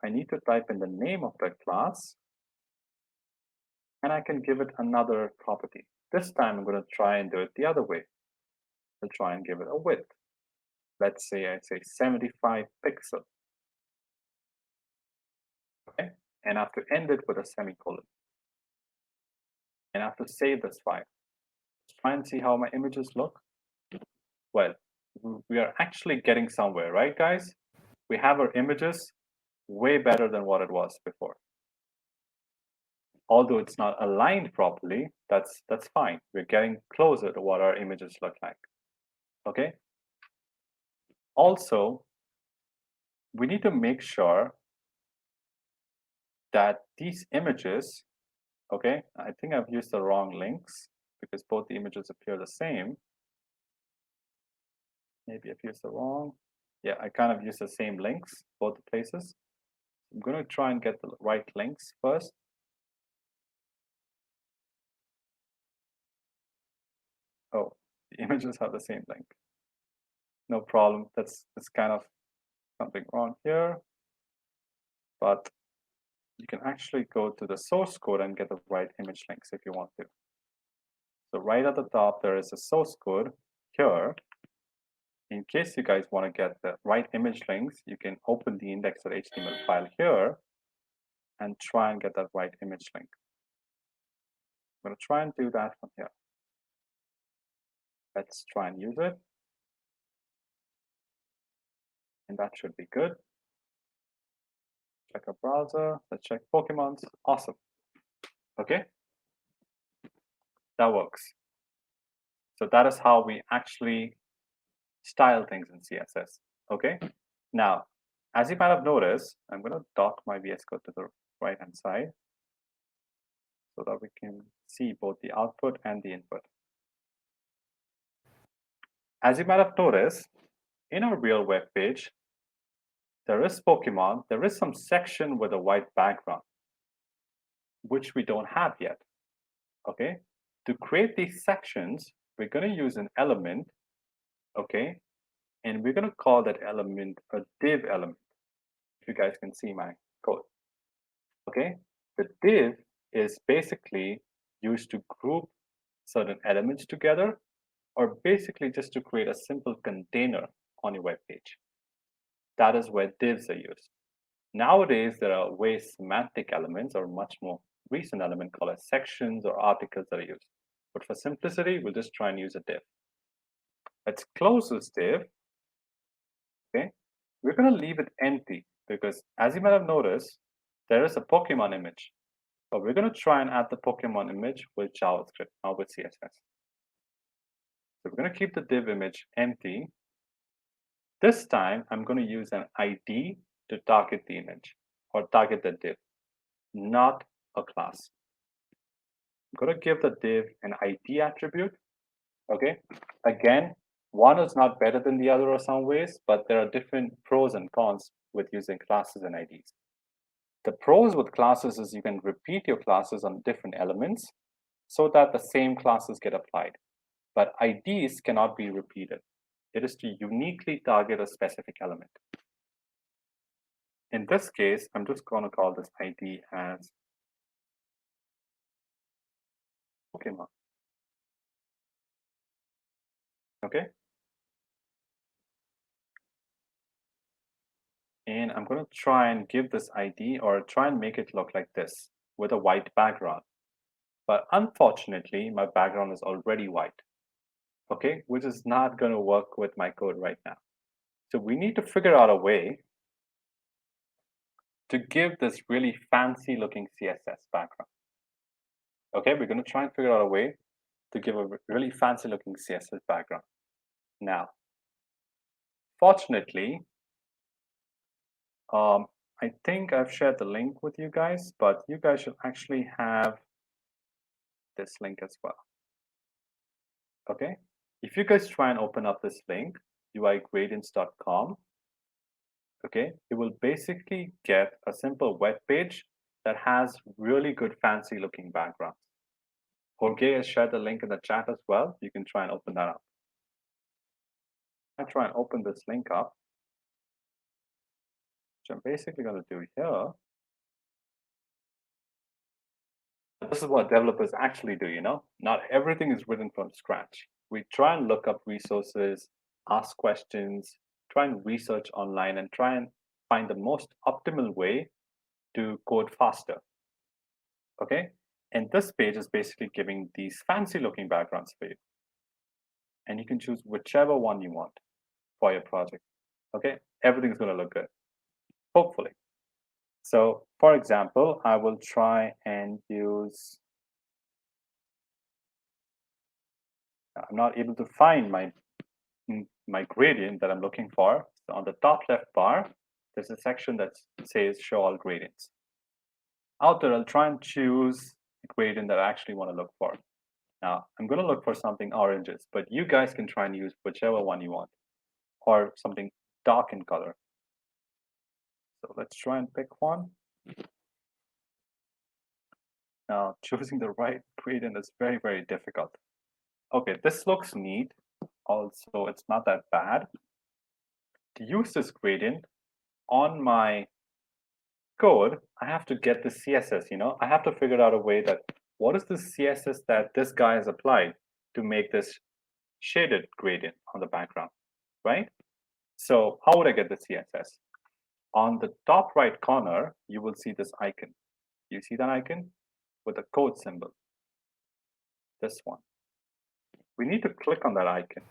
I need to type in the name of that class, and I can give it another property. This time, I'm going to try and do it the other way. I'll try and give it a width. Let's say I say 75 pixel. Okay, and I have to end it with a semicolon. And I have to save this file. Let's try and see how my images look. Well, we are actually getting somewhere, right, guys? We have our images way better than what it was before. Although it's not aligned properly, that's fine. We're getting closer to what our images look like. Okay. Also, we need to make sure that these images, okay, I think I've used the wrong links because both the images appear the same. Maybe I've used the wrong. Yeah, I kind of used the same links, both the places. I'm going to try and get the right links first. Oh, the images have the same link. No problem. That's kind of something wrong here. But you can actually go to the source code and get the right image links if you want to. So right at the top, there is a source code here. In case you guys want to get the right image links, you can open the index.html file here and try and get that right image link. I'm going to try and do that from here. Let's try and use it. And that should be good. Check our browser. Let's check Pokemons. Awesome. Okay. That works. So that is how we actually style things in CSS. Okay. Now, as you might have noticed, I'm going to dock my VS Code to the right-hand side so that we can see both the output and the input. As you might have noticed, in our real web page, there is Pokemon. There is some section with a white background, which we don't have yet. Okay. To create these sections, we're going to use an element. Okay. And we're going to call that element a div element. If you guys can see my code. Okay. The div is basically used to group certain elements together, or basically just to create a simple container on your web page. That is where divs are used. Nowadays, there are way semantic elements or much more recent element called as sections or articles that are used. But for simplicity, we'll just try and use a div. Let's close this div. Okay, we're going to leave it empty because, as you might have noticed, there is a Pokemon image. But we're going to try and add the Pokemon image with JavaScript, not with CSS. So we're going to keep the div image empty. This time, I'm going to use an ID to target the image or target the div, not a class. I'm going to give the div an ID attribute. Okay. Again, one is not better than the other in some ways, but there are different pros and cons with using classes and IDs. The pros with classes is you can repeat your classes on different elements so that the same classes get applied. But IDs cannot be repeated. It is to uniquely target a specific element. In this case, I'm just going to call this ID as Pokemon. Okay. And I'm going to try and give this ID or try and make it look like this with a white background. But unfortunately, my background is already white. okay, which is not going to work with my code right now. So we need to figure out a way to give this really fancy looking CSS background. Okay, we're going to try and figure out a way to give a really fancy looking CSS background. Now, fortunately, I think I've shared the link with you guys, but you guys should actually have this link as well. Okay, if you guys try and open up this link, uigradients.com, okay, you will basically get a simple web page that has really good fancy looking backgrounds. Jorge has shared the link in the chat as well. You can try and open that up. I try and open this link up, which I'm basically going to do here. This is what developers actually do, you know? Not everything is written from scratch. We try and look up resources, ask questions, try and research online, and try and find the most optimal way to code faster. Okay? And this page is basically giving these fancy looking backgrounds for you. And you can choose whichever one you want for your project. Okay? Everything's going to look good, hopefully. So, for example, I will try and use, I'm not able to find my gradient that I'm looking for. So on the top left bar, there's a section that says show all gradients. Out there, I'll try and choose the gradient that I actually want to look for. Now, I'm going to look for something oranges, but you guys can try and use whichever one you want, or something dark in color. So let's try and pick one. Now, choosing the right gradient is very, very difficult. Okay, this looks neat. Also, it's not that bad. To use this gradient on my code, I have to get the CSS, you know? I have to figure out a way that, what is the CSS that this guy has applied to make this shaded gradient on the background, right? So how would I get the CSS? On the top right corner, you will see this icon. You see that icon with a code symbol, this one. We need to click on that icon.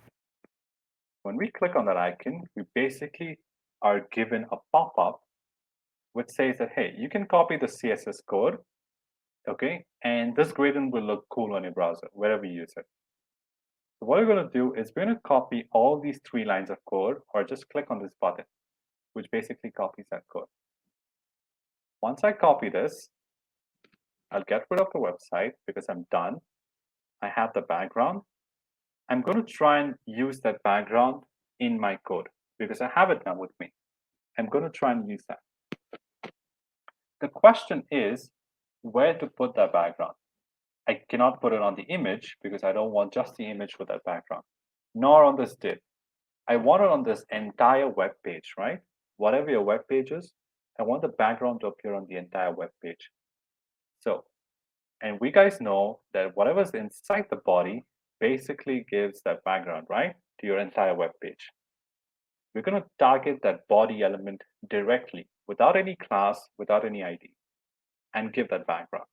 When we click on that icon, we basically are given a pop-up which says that, hey, you can copy the CSS code, okay? And this gradient will look cool on your browser, wherever you use it. So what we're going to do is we're going to copy all these 3 lines of code, or just click on this button, which basically copies that code. Once I copy this, I'll get rid of the website because I'm done. I have the background. I'm going to try and use that background in my code because I have it now with me. I'm going to try and use that. The question is where to put that background. I cannot put it on the image because I don't want just the image with that background, nor on this div. I want it on this entire web page, right? Whatever your web page is, I want the background to appear on the entire web page. So, and we guys know that whatever's inside the body basically gives that background, right, to your entire web page. We're going to target that body element directly without any class, without any ID, and give that background.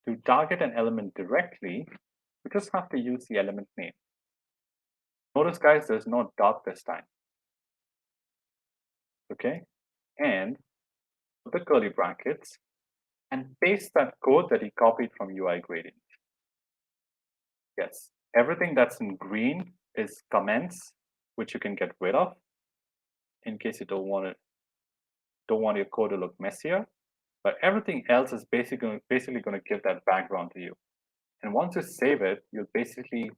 To target an element directly, we just have to use the element name. Notice, guys, there's no dot this time. Okay, and put the curly brackets and paste that code that he copied from UI gradient. Yes, everything that's in green is comments, which you can get rid of in case you don't want your code to look messier. But everything else is basically going to give that background to you. And once you save it, you'll basically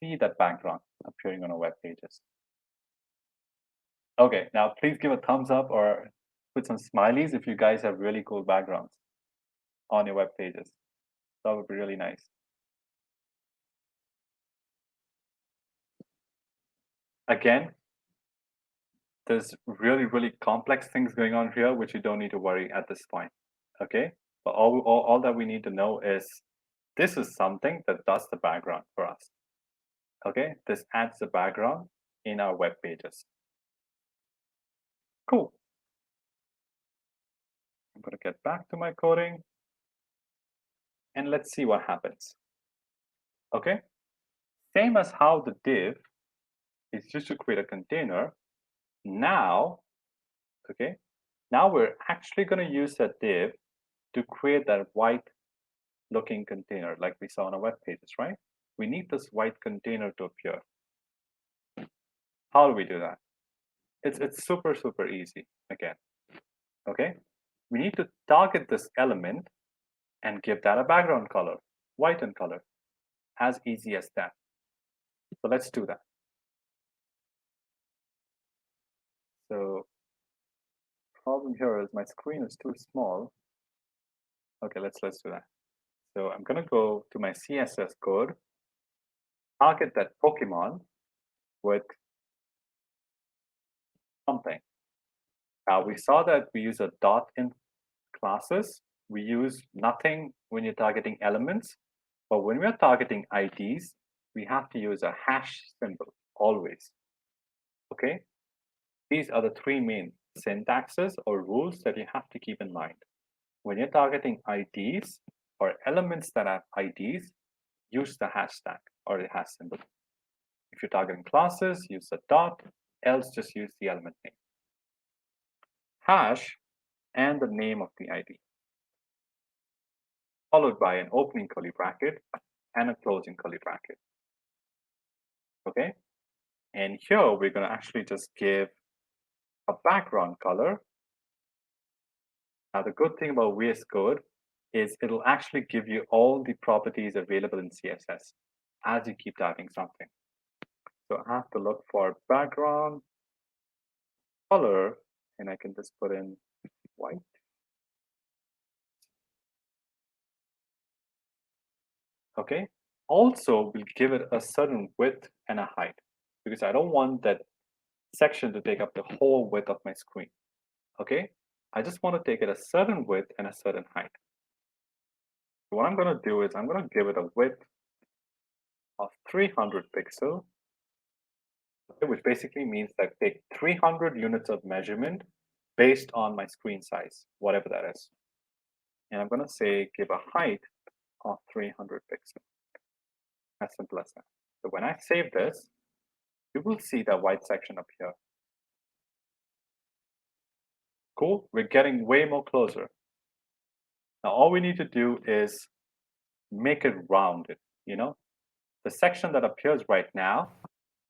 see that background appearing on our web pages. Okay, now please give a thumbs up or put some smileys if you guys have really cool backgrounds on your web pages. That would be really nice. Again, there's really, really complex things going on here, which you don't need to worry at this point. Okay, but all that we need to know is this is something that does the background for us. Okay, this adds the background in our web pages. Cool. I'm going to get back to my coding and let's see what happens. Okay, same as how the div is used to create a container. Now, okay, now we're actually going to use that div to create that white looking container like we saw on our web pages, right? We need this white container to appear. How do we do that? It's super, super easy again, okay? We need to target this element and give that a background color, white in color, as easy as that. So let's do that. So problem here is my screen is too small. Okay, let's do that. So I'm gonna go to my CSS code, target that Pokemon with something. Now we saw that we use a dot in classes. We use nothing when you're targeting elements, but when we're targeting IDs, we have to use a hash symbol always. Okay? These are the three main syntaxes or rules that you have to keep in mind. When you're targeting IDs or elements that have IDs, use the hashtag or the hash symbol. If you're targeting classes, use the dot, else just use the element name. Hash and the name of the ID, followed by an opening curly bracket and a closing curly bracket. Okay? And here we're going to actually just give a background color. Now, the good thing about VS Code is it'll actually give you all the properties available in CSS as you keep typing something. So I have to look for background color, and I can just put in white. Okay. Also, we'll give it a certain width and a height because I don't want that section to take up the whole width of my screen. Okay. I just want to take it a certain width and a certain height. So what I'm going to do is I'm going to give it a width of 300 pixels, which basically means that I take 300 units of measurement based on my screen size, whatever that is. And I'm going to say give a height of 300 pixels. As simple as that. So when I save this, you will see that white section up here. Cool, we're getting way more closer. Now all we need to do is make it rounded, you know? The section that appears right now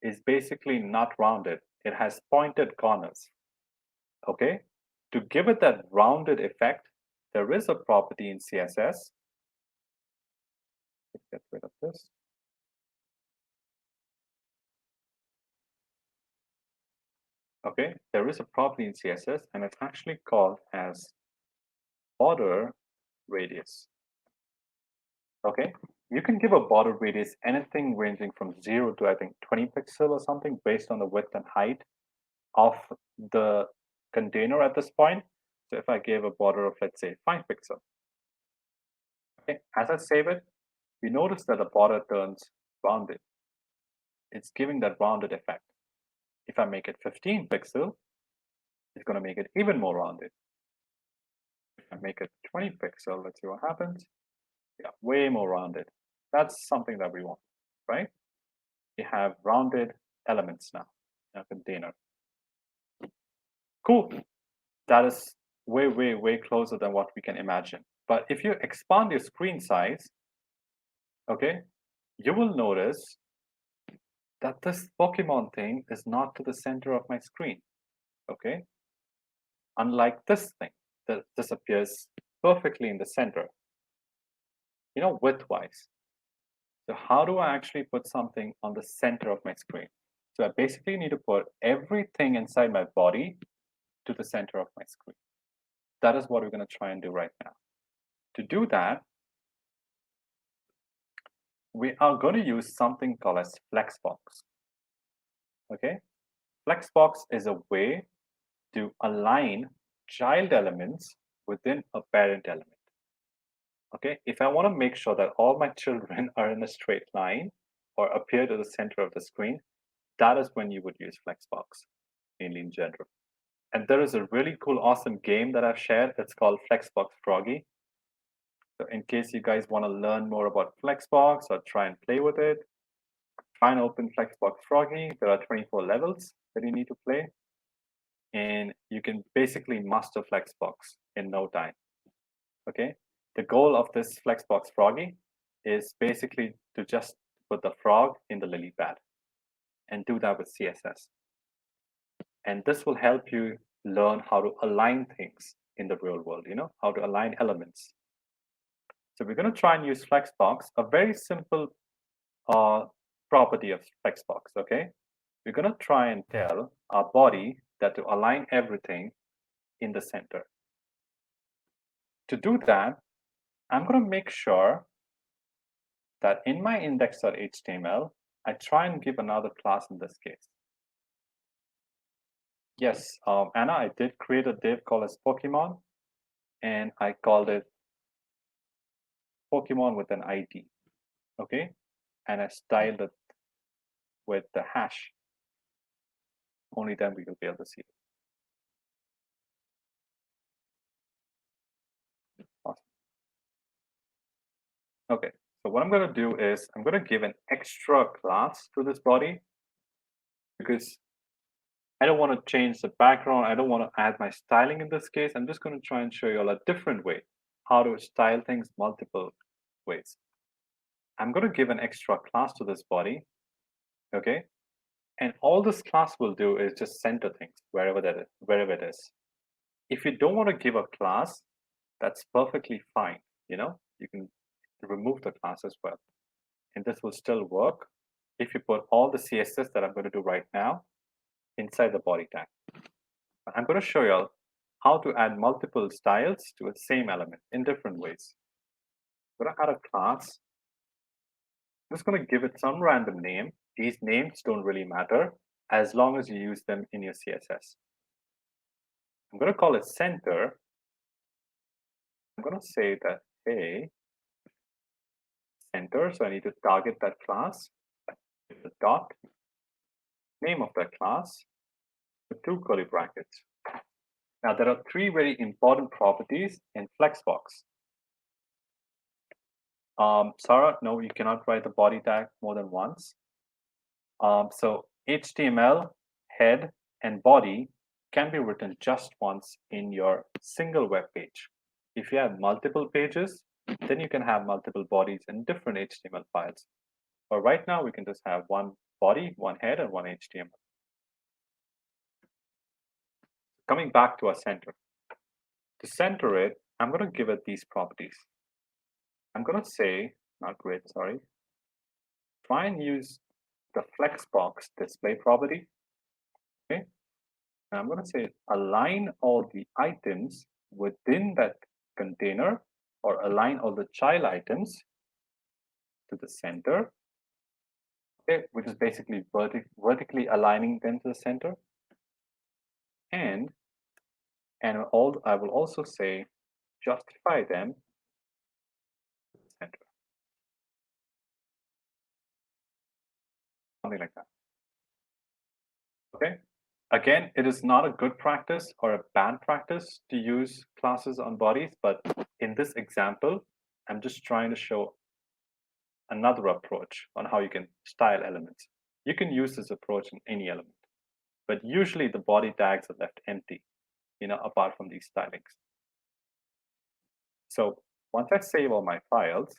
is basically not rounded. It has pointed corners, okay? To give it that rounded effect, there is a property in CSS. Let's get rid of this. Okay, there is a property in CSS, and it's actually called as border radius. Okay, you can give a border radius anything ranging from 0 to I think 20 pixel or something based on the width and height of the container at this point. So if I gave a border of let's say 5 pixel, okay, as I save it, you notice that the border turns rounded. It's giving that rounded effect. If I make it 15 pixel, it's going to make it even more rounded. If I make it 20 pixel, let's see what happens. Yeah, way more rounded. That's something that we want, right? We have rounded elements now in a container. Cool. That is way, way, way closer than what we can imagine. But if you expand your screen size, okay, you will notice that this Pokemon thing is not to the center of my screen, okay? Unlike this thing, that this appears perfectly in the center, you know, width-wise. So how do I actually put something on the center of my screen? So I basically need to put everything inside my body to the center of my screen. That is what we're going to try and do right now. To do that, we are going to use something called as Flexbox. Okay, Flexbox is a way to align child elements within a parent element. Okay, if I want to make sure that all my children are in a straight line or appear to the center of the screen, that is when you would use Flexbox, mainly in general. And there is a really cool, awesome game that I've shared. It's called Flexbox Froggy. So in case you guys want to learn more about Flexbox or try and play with it, try and open Flexbox Froggy. There are 24 levels that you need to play. And you can basically master Flexbox in no time. Okay. The goal of this Flexbox Froggy is basically to just put the frog in the lily pad and do that with CSS. And this will help you learn how to align things in the real world, how to align elements. So we're going to try and use Flexbox, a very simple property of Flexbox, okay? We're going to try and tell our body that to align everything in the center. To do that, I'm going to make sure that in my index.html, I try and give another class in this case. Yes, Anna, I did create a div called as Pokemon, and I called it Pokemon with an ID, okay? And I styled it with the hash. Only then we will be able to see it. Awesome. Okay, so what I'm going to do is I'm going to give an extra class to this body because I don't want to change the background. I don't want to add my styling in this case. I'm just going to try and show you all a different way how to style things multiple ways. I'm going to give an extra class to this body, okay? And all this class will do is just center things wherever it is. If you don't want to give a class, that's perfectly fine. You can remove the class as well. And this will still work if you put all the CSS that I'm going to do right now inside the body tag. I'm going to show you all how to add multiple styles to a same element in different ways. I'm going to add a class. I'm just going to give it some random name. These names don't really matter as long as you use them in your CSS. I'm going to call it center. I'm going to say that, hey, center. So I need to target that class with the dot, name of that class, with 2 curly brackets. Now, there are 3 very important properties in Flexbox. Sarah, no, you cannot write the body tag more than once. So HTML, head, and body can be written just once in your single web page. If you have multiple pages, then you can have multiple bodies in different HTML files. But right now, we can just have one body, one head, and one HTML. Coming back to our center. To center it, I'm going to give it these properties. I'm going to say, not grid, sorry. Try and use the Flexbox display property. Okay. And I'm going to say align all the items within that container, or align all the child items to the center. Okay, which is basically vertically aligning them to the center. And I will also say justify them to the center. Something like that. Okay. Again, it is not a good practice or a bad practice to use classes on bodies, but in this example, I'm just trying to show another approach on how you can style elements. You can use this approach in any element, but usually the body tags are left empty, apart from these stylings. So once I save all my files,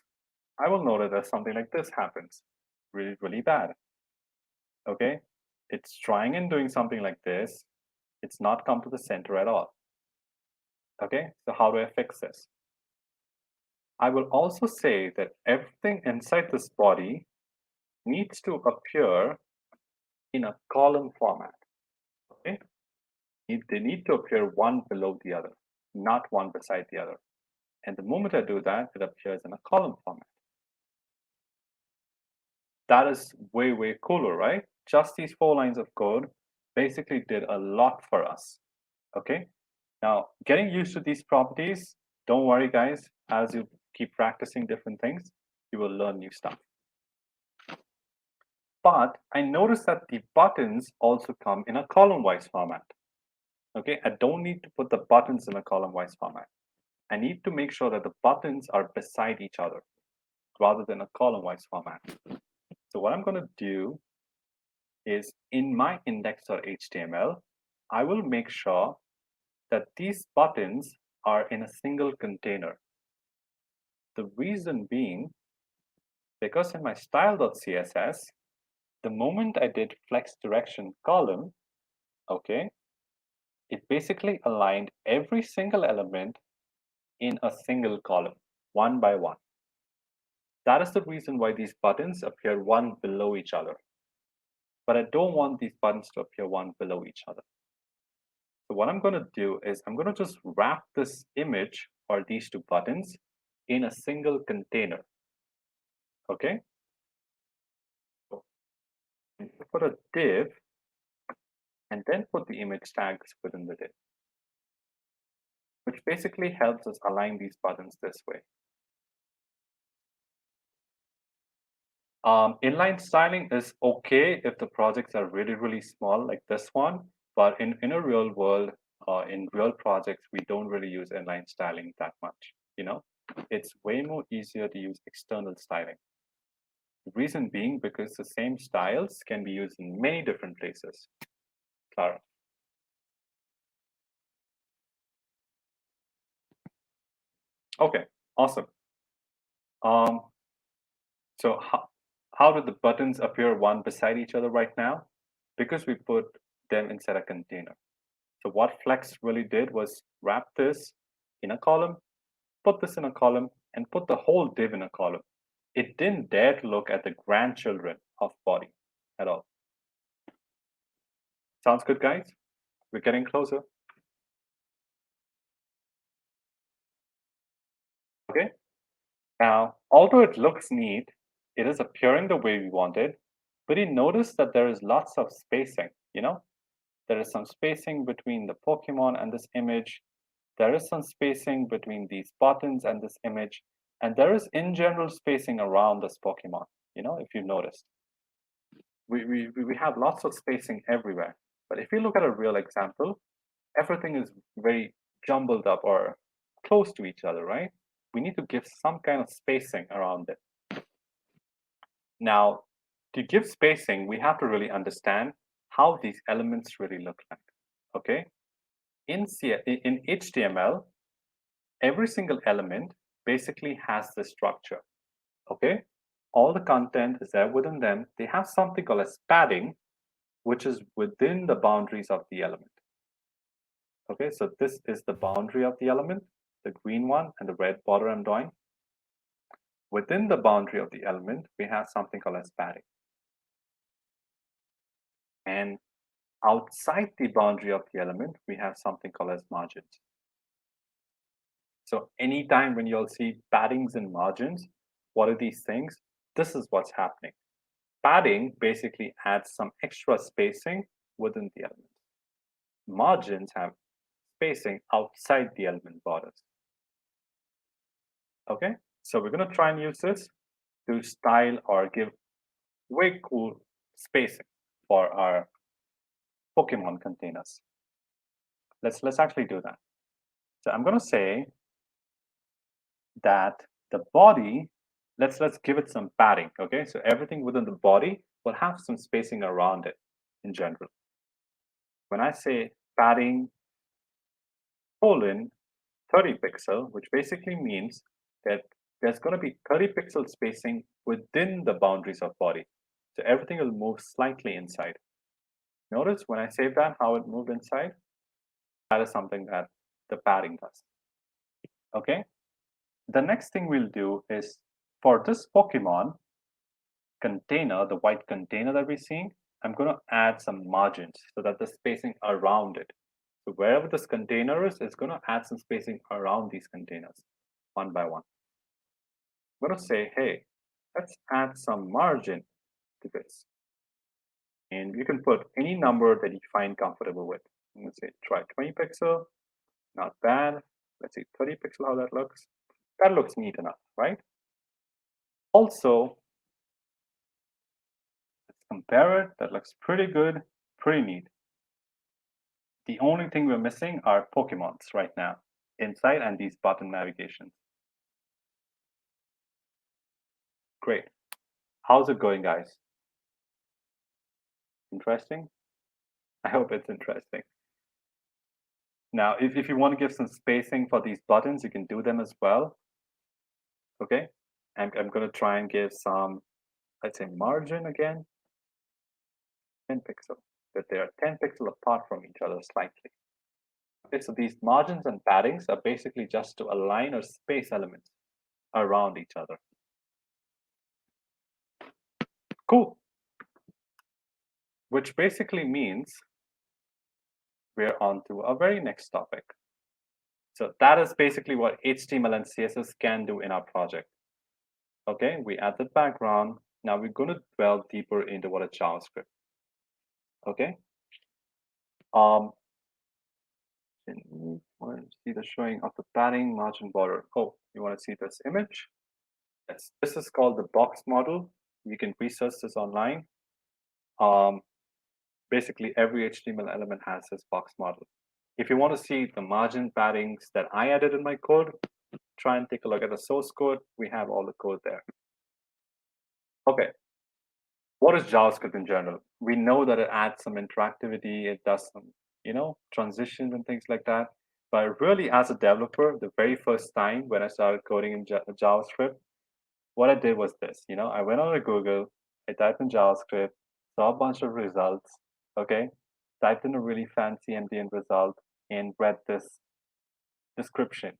I will notice that something like this happens. Really, really bad. Okay. It's trying and doing something like this. It's not come to the center at all. Okay, so how do I fix this? I will also say that everything inside this body needs to appear in a column format. Okay, they need to appear one below the other, not one beside the other. And the moment I do that, it appears in a column format. That is way, way cooler, right? Just these 4 lines of code basically did a lot for us. Okay, now getting used to these properties, don't worry guys, as you keep practicing different things, you will learn new stuff. But I noticed that the buttons also come in a column-wise format. Okay, I don't need to put the buttons in a column-wise format. I need to make sure that the buttons are beside each other rather than a column-wise format. So what I'm going to do is in my index.html, I will make sure that these buttons are in a single container. The reason being, because in my style.css, the moment I did flex direction column, okay, it basically aligned every single element in a single column, one by one. That is the reason why these buttons appear one below each other. But I don't want these buttons to appear one below each other. So what I'm going to do is I'm going to just wrap this image or these two buttons in a single container. Okay? So put a div and then put the image tags within the div, which basically helps us align these buttons this way. Inline styling is okay if the projects are really, really small like this one, but in a real world, in real projects, we don't really use inline styling that much. You know, it's way more easier to use external styling. The reason being because the same styles can be used in many different places. Clara. Okay, awesome. So how do the buttons appear one beside each other right now? Because we put them inside a container. So what Flex really did was wrap this in a column, put this in a column, and put the whole div in a column. It didn't dare to look at the grandchildren of body at all. Sounds good, guys? We're getting closer. Okay. Now, although it looks neat, it is appearing the way we wanted, but you notice that there is lots of spacing, you know? There is some spacing between the Pokemon and this image. There is some spacing between these buttons and this image. And there is, in general, spacing around this Pokemon, you know, if you noticed. We have lots of spacing everywhere. But if you look at a real example, everything is very jumbled up or close to each other, right? We need to give some kind of spacing around it. Now, to give spacing, we have to really understand how these elements really look like, okay? In HTML, every single element basically has this structure, okay? All the content is there within them. They have something called as padding, which is within the boundaries of the element. Okay, so this is the boundary of the element, the green one and the red border I'm drawing. Within the boundary of the element, we have something called as padding. And outside the boundary of the element, we have something called as margins. So anytime when you'll see paddings and margins, what are these things? This is what's happening. Padding basically adds some extra spacing within the element. Margins have spacing outside the element borders. Okay, so we're going to try and use this to style or give way cool spacing for our Pokemon containers. Let's actually do that. So I'm going to say that the body, let's give it some padding. Okay, so everything within the body will have some spacing around it in general. When I say padding colon 30 pixel, which basically means that there's going to be 30 pixel spacing within the boundaries of body. So everything will move slightly inside. Notice when I save that, how it moved inside? That is something that the padding does. Okay. The next thing we'll do is for this Pokemon container, the white container that we're seeing, I'm going to add some margins so that the spacing around it. So wherever this container is, it's going to add some spacing around these containers one by one. I'm going to say, hey, let's add some margin to this. And you can put any number that you find comfortable with. I'm going to say try 20 pixel, not bad. Let's see 30 pixel, how that looks. That looks neat enough, right? Also, let's compare it. That looks pretty good, pretty neat. The only thing we're missing are Pokemons right now inside and these button navigations. Great. How's it going, guys? Interesting? I hope it's interesting. Now, if you want to give some spacing for these buttons, you can do them as well. Okay, I'm going to try and give some, let's say, margin again, 10 pixels, but they are 10 pixels apart from each other slightly. Okay, so these margins and paddings are basically just to align or space elements around each other. Cool. Which basically means we're on to our very next topic. So that is basically what HTML and CSS can do in our project. Okay, we add the background. Now we're going to delve deeper into what is JavaScript. Okay. You want to see the showing of the padding, margin, border. Oh, you want to see this image? Yes, this is called the box model. You can research this online. Basically, every HTML element has this box model. If you want to see the margin paddings that I added in my code, try and take a look at the source code. We have all the code there. Okay. What is JavaScript in general? We know that it adds some interactivity. It does some, transitions and things like that. But really, as a developer, the very first time when I started coding in JavaScript, what I did was this. I went on to Google, I typed in JavaScript, saw a bunch of results, okay? Typed in a really fancy MDN result and read this description.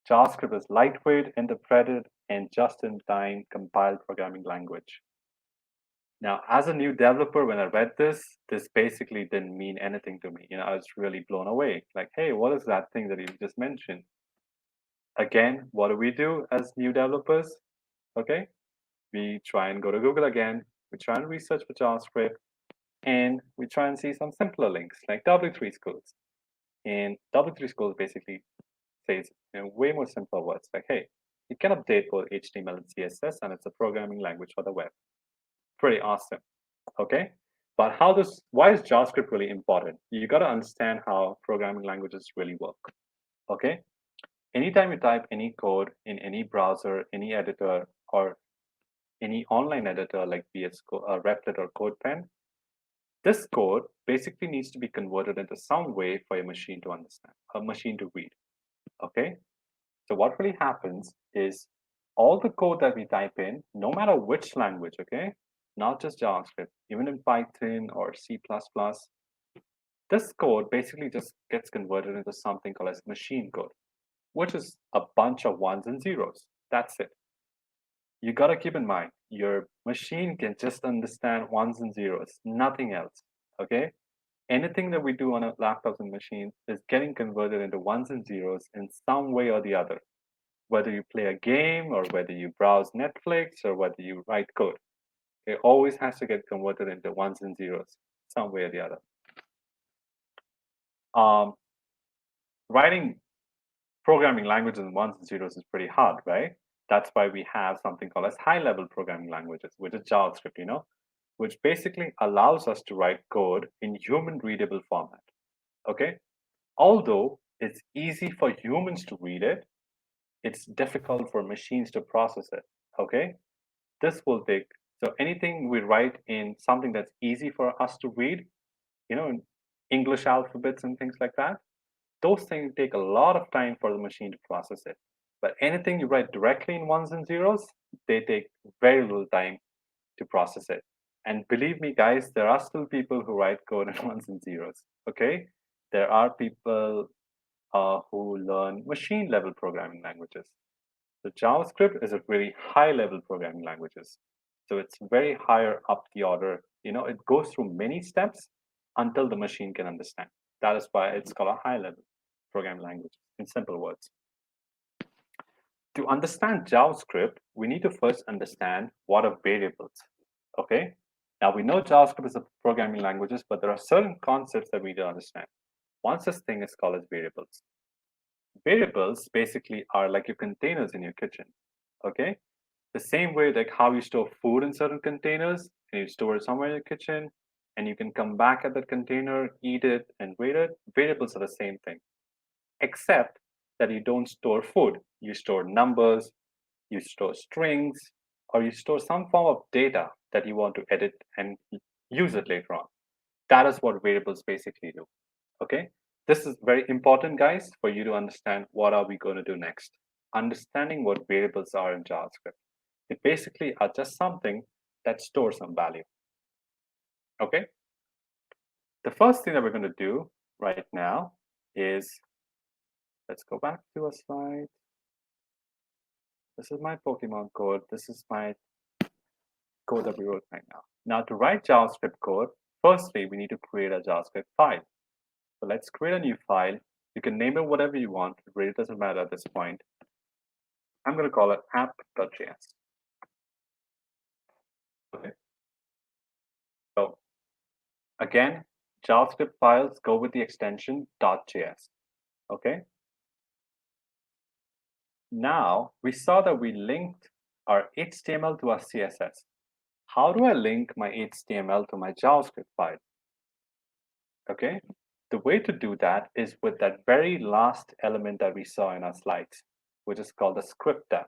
JavaScript is lightweight, interpreted, and just-in-time compiled programming language. Now, as a new developer, when I read this basically didn't mean anything to me. I was really blown away. Like, hey, what is that thing that you just mentioned? Again, what do we do as new developers? Okay, we try and go to Google again. We try and research for JavaScript, and we try and see some simpler links like W3 Schools. And W3 Schools basically says way more simple words like, hey, you can update both HTML and CSS, and it's a programming language for the web. Pretty awesome. Okay, but why is JavaScript really important? You got to understand how programming languages really work. Okay, anytime you type any code in any browser, any editor, or any online editor like VS Code, Replit, or CodePen, this code basically needs to be converted into some way for your machine to understand, a machine to read. Okay, so what really happens is all the code that we type in, no matter which language, okay, not just JavaScript, even in Python or C++, this code basically just gets converted into something called as machine code, which is a bunch of ones and zeros. That's it. You got to keep in mind, your machine can just understand ones and zeros, nothing else, okay? Anything that we do on a laptops and machines is getting converted into ones and zeros in some way or the other. Whether you play a game or whether you browse Netflix or whether you write code, it always has to get converted into ones and zeros, some way or the other. Writing programming languages in ones and zeros is pretty hard, right? That's why we have something called as high-level programming languages, which is JavaScript, which basically allows us to write code in human-readable format, okay? Although it's easy for humans to read it, it's difficult for machines to process it, okay? This will take, so anything we write in something that's easy for us to read, in English alphabets and things like that, those things take a lot of time for the machine to process it. But anything you write directly in ones and zeros, they take very little time to process it. And believe me, guys, there are still people who write code in ones and zeros, okay? There are people who learn machine-level programming languages. So JavaScript is a really high-level programming languages. So it's very higher up the order. It goes through many steps until the machine can understand. That is why it's called a high-level programming language, in simple words. To understand JavaScript, we need to first understand what are variables, okay? Now, we know JavaScript is a programming languages, but there are certain concepts that we need to understand. One such thing is called as variables. Variables basically are like your containers in your kitchen, okay? The same way like how you store food in certain containers, and you store it somewhere in your kitchen, and you can come back at that container, eat it, and read it. Variables are the same thing, except that you don't store food. You store numbers, you store strings, or you store some form of data that you want to edit and use it later on. That is what variables basically do. Okay, this is very important, guys, for you to understand what are we going to do next. Understanding what variables are in JavaScript. They basically are just something that stores some value. Okay, the first thing that we're going to do right now is, let's go back to a slide. This is my Pokemon code. This is my code that we wrote right now. Now, to write JavaScript code, firstly, we need to create a JavaScript file. So let's create a new file. You can name it whatever you want. It really doesn't matter at this point. I'm going to call it app.js. Okay. So again, JavaScript files go with the extension .js. Okay. Now we saw that we linked our HTML to our CSS. How do I link my HTML to my JavaScript file? Okay. The way to do that is with that very last element that we saw in our slides, which is called the script tag.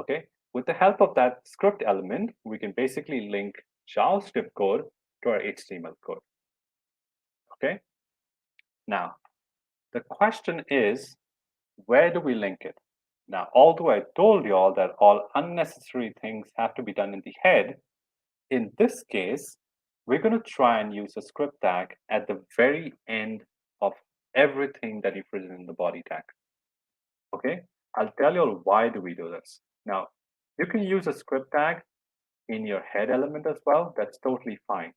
Okay. With the help of that script element, we can basically link JavaScript code to our HTML code. Okay. Now, the question is, where do we link it? Now, although I told you all that all unnecessary things have to be done in the head, in this case, we're going to try and use a script tag at the very end of everything that you've written in the body tag. Okay, I'll tell you all why do we do this. Now, you can use a script tag in your head element as well. That's totally fine.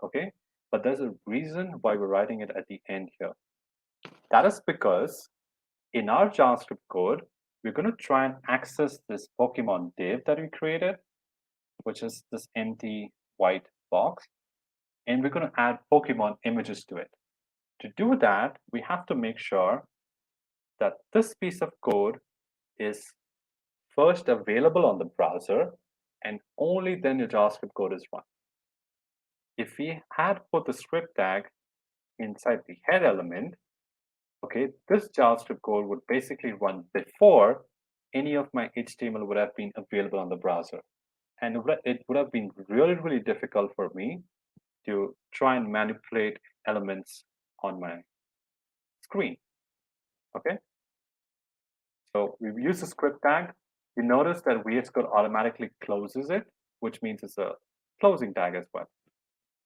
Okay, but there's a reason why we're writing it at the end here. That is because in our JavaScript code, we're going to try and access this Pokemon div that we created, which is this empty white box, and we're going to add Pokemon images to it. To do that, we have to make sure that this piece of code is first available on the browser, and only then your JavaScript code is run. If we had put the script tag inside the head element, okay, this JavaScript code would basically run before any of my HTML would have been available on the browser. And it would have been really, really difficult for me to try and manipulate elements on my screen. Okay. So we use the script tag. You notice that VS Code automatically closes it, which means it's a closing tag as well.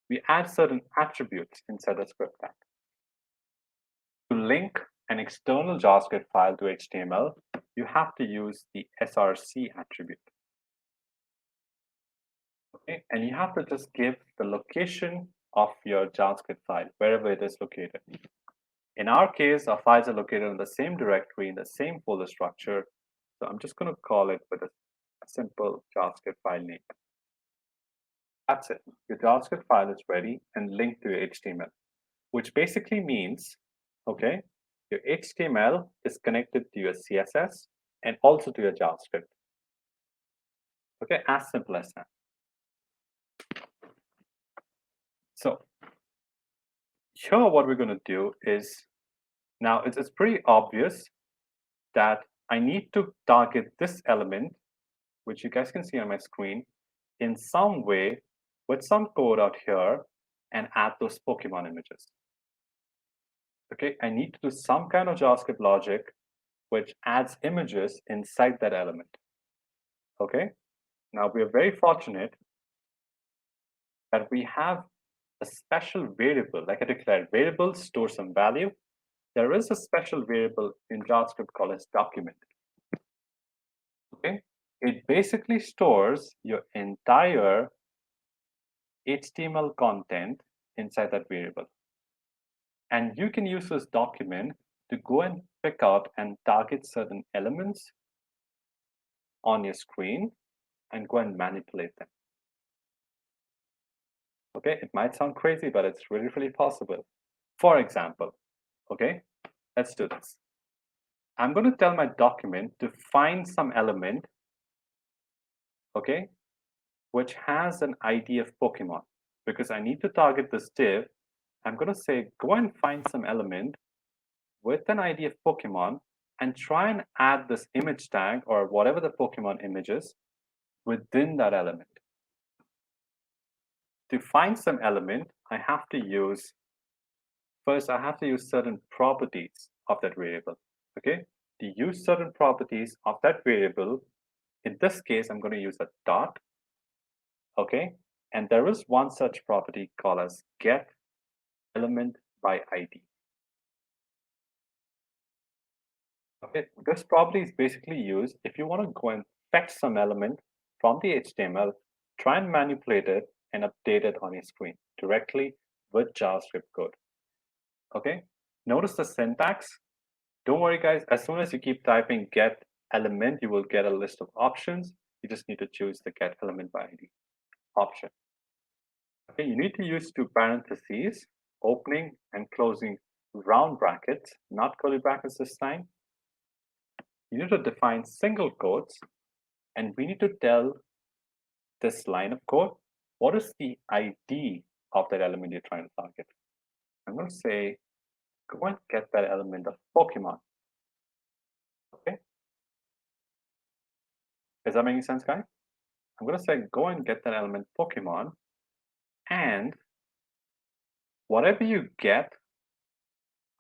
We add certain attributes inside the script tag. To link an external JavaScript file to HTML, you have to use the src attribute. Okay, and you have to just give the location of your JavaScript file, wherever it is located. In our case, our files are located in the same directory, in the same folder structure. So I'm just going to call it with a simple JavaScript file name. That's it. Your JavaScript file is ready and linked to your HTML, which basically means, okay, your HTML is connected to your CSS and also to your JavaScript. Okay, as simple as that. So here what we're going to do is, now it's pretty obvious that I need to target this element, which you guys can see on my screen, in some way with some code out here and add those Pokemon images. Okay, I need to do some kind of JavaScript logic which adds images inside that element. Okay, now we are very fortunate that we have a special variable, like I declared, variables store some value. There is a special variable in JavaScript called as document. Okay, it basically stores your entire HTML content inside that variable. And you can use this document to go and pick out and target certain elements on your screen and go and manipulate them. Okay, it might sound crazy, but it's really, really possible. For example, okay, let's do this. I'm going to tell my document to find some element, okay, which has an ID of Pokemon. Because I need to target this div, I'm going to say, go and find some element with an ID of Pokemon and try and add this image tag or whatever the Pokemon image is within that element. To find some element, I have to use, first I have to use certain properties of that variable, okay? To use certain properties of that variable, in this case, I'm going to use a dot, okay? And there is one such property called as get element by ID. Okay, this property is basically used if you want to go and fetch some element from the HTML, try and manipulate it and update it on your screen directly with JavaScript code. Okay, notice the syntax. Don't worry, guys. As soon as you keep typing get element, you will get a list of options. You just need to choose the get element by ID option. Okay, you need to use two parentheses, opening and closing round brackets, not curly brackets this time. You need to define single quotes, and we need to tell this line of code what is the ID of that element you're trying to target. I'm going to say, go and get that element of Pokemon. Okay. Is that making sense, guys? I'm going to say, go and get that element Pokemon, and whatever you get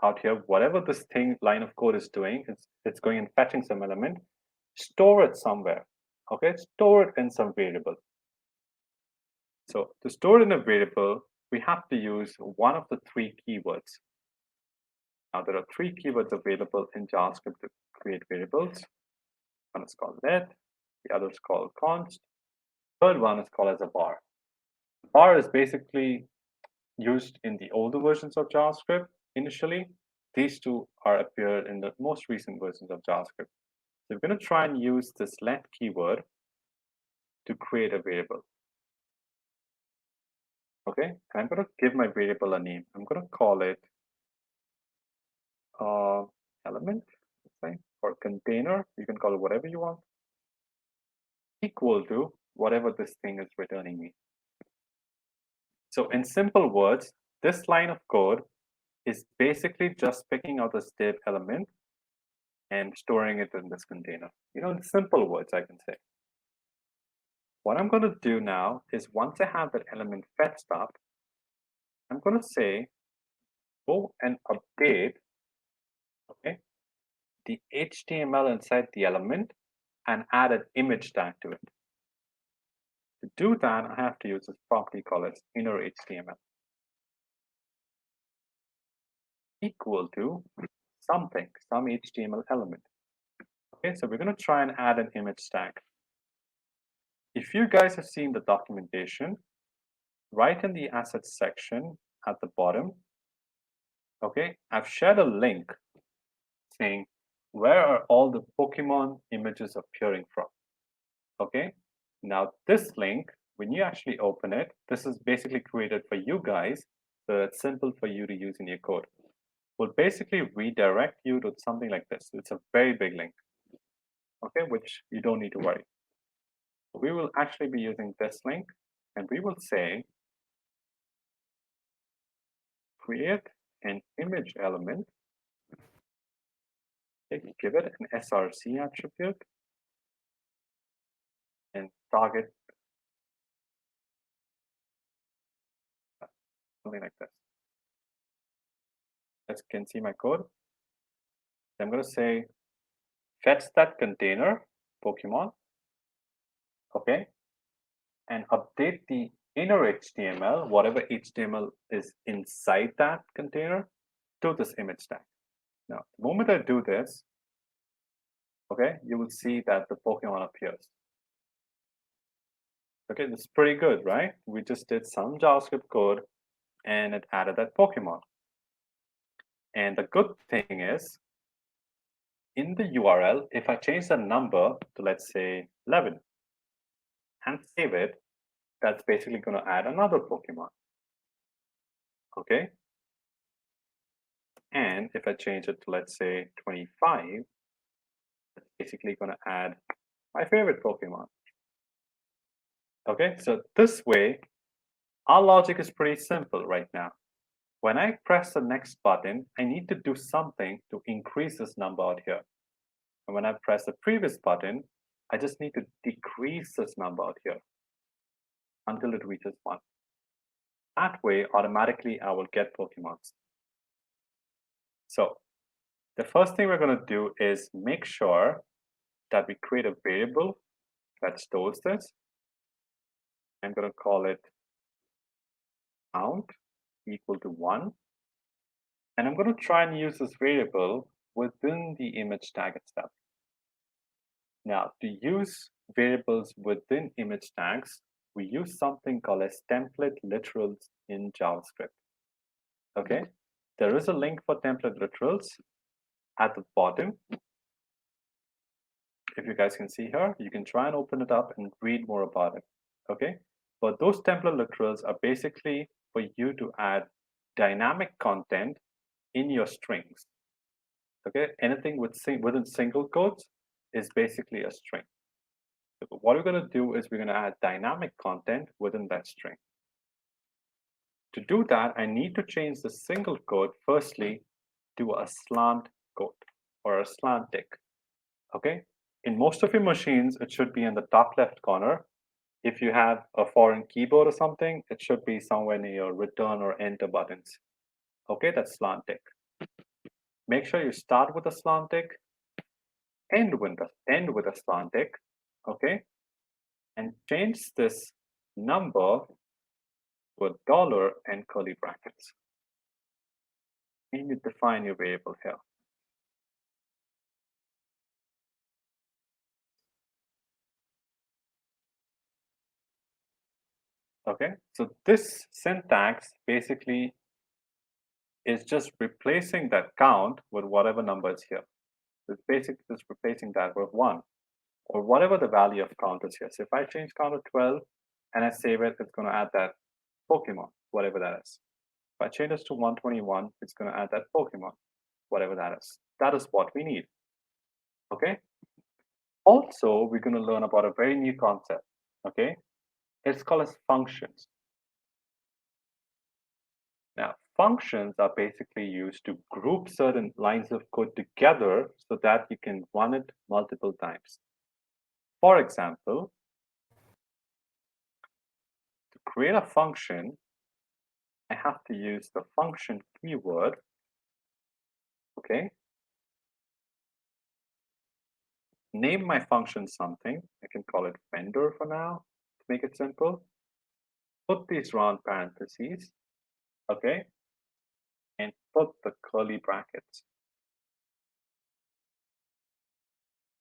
out here, whatever this line of code is doing, it's going and fetching some element, store it somewhere. Okay, store it in some variable. So to store it in a variable, we have to use one of the three keywords. Now there are three keywords available in JavaScript to create variables. One is called let, the other is called const, third one is called as a var. Var is basically used in the older versions of JavaScript initially. These two appeared in the most recent versions of JavaScript. So we're going to try and use this let keyword to create a variable. Okay, and I'm going to give my variable a name. I'm going to call it element, let's say, or container. You can call it whatever you want, equal to whatever this thing is returning me. So in simple words, this line of code is basically just picking out this div element and storing it in this container. You know, in simple words, I can say. What I'm going to do now is once I have that element fetched up, I'm going to say, go and update, okay, the HTML inside the element and add an image tag to it. To do that, I have to use this property called as inner HTML equal to something, some HTML element. Okay, so we're going to try and add an image tag. If you guys have seen the documentation, right in the assets section at the bottom, okay, I've shared a link saying where are all the Pokemon images appearing from. Okay, now this link, when you actually open it, this is basically created for you guys, so it's simple for you to use in your code. Will basically redirect you to something like this. It's a very big link, okay, which you don't need to worry. We will actually be using this link, and we will say create an image element, okay, give it an src attribute, and target something like this. As you can see my code. I'm going to say fetch that container, Pokemon, okay, and update the inner HTML, whatever HTML is inside that container, to this image tag. Now, the moment I do this, okay, you will see that the Pokemon appears. Okay, this is pretty good, right? We just did some JavaScript code and it added that Pokemon. And the good thing is, in the URL, if I change the number to, let's say, 11 and save it, that's basically going to add another Pokemon. Okay. And if I change it to, let's say, 25, it's basically going to add my favorite Pokemon. Okay, so this way, our logic is pretty simple right now. When I press the next button, I need to do something to increase this number out here. And when I press the previous button, I just need to decrease this number out here until it reaches 1. That way, automatically, I will get Pokemons. So the first thing we're going to do is make sure that we create a variable that stores this. I'm going to call it count equal to 1. And I'm going to try and use this variable within the image tag itself. Now, to use variables within image tags, we use something called as template literals in JavaScript. Okay, there is a link for template literals at the bottom. If you guys can see here, you can try and open it up and read more about it. Okay, but those template literals are basically for you to add dynamic content in your strings. Okay, anything within single quotes is basically a string. So what we're going to do is we're going to add dynamic content within that string. To do that, I need to change the single quote firstly to a slant quote or a slant tick. Okay, in most of your machines, it should be in the top left corner. If you have a foreign keyboard or something, it should be somewhere near your return or enter buttons. Okay, that's slant tick. Make sure you start with a slant tick, end with a slant tick, okay, and change this number to a dollar and curly brackets. And you define your variable here. Okay, so this syntax basically is just replacing that count with whatever number is here. It's basically just replacing that with 1 or whatever the value of count is here. So if I change count to 12 and I save it, it's going to add that Pokemon, whatever that is. If I change this to 121, it's going to add that Pokemon, whatever that is. That is what we need. Okay. Also, we're going to learn about a very new concept. Okay. It's called as functions. Now, functions are basically used to group certain lines of code together so that you can run it multiple times. For example, to create a function, I have to use the function keyword. Okay. Name my function something. I can call it vendor for now to make it simple. Put these round parentheses. Okay. And put the curly brackets.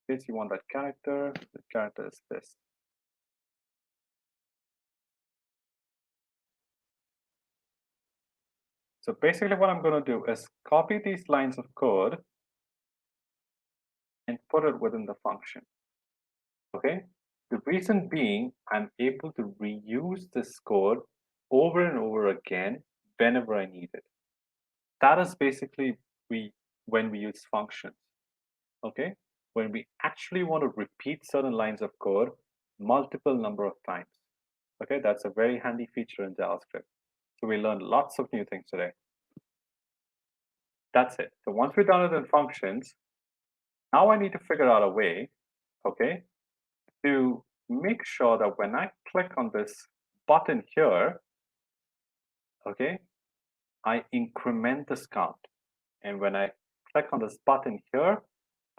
In case you want that character, the character is this. So basically what I'm going to do is copy these lines of code and put it within the function. Okay. The reason being, I'm able to reuse this code over and over again whenever I need it. That is basically when we use functions. Okay, when we actually want to repeat certain lines of code multiple number of times. Okay, that's a very handy feature in JavaScript. So we learned lots of new things today. That's it. So once we're done with the functions, now I need to figure out a way, okay, to make sure that when I click on this button here, okay, I increment this count. And when I click on this button here,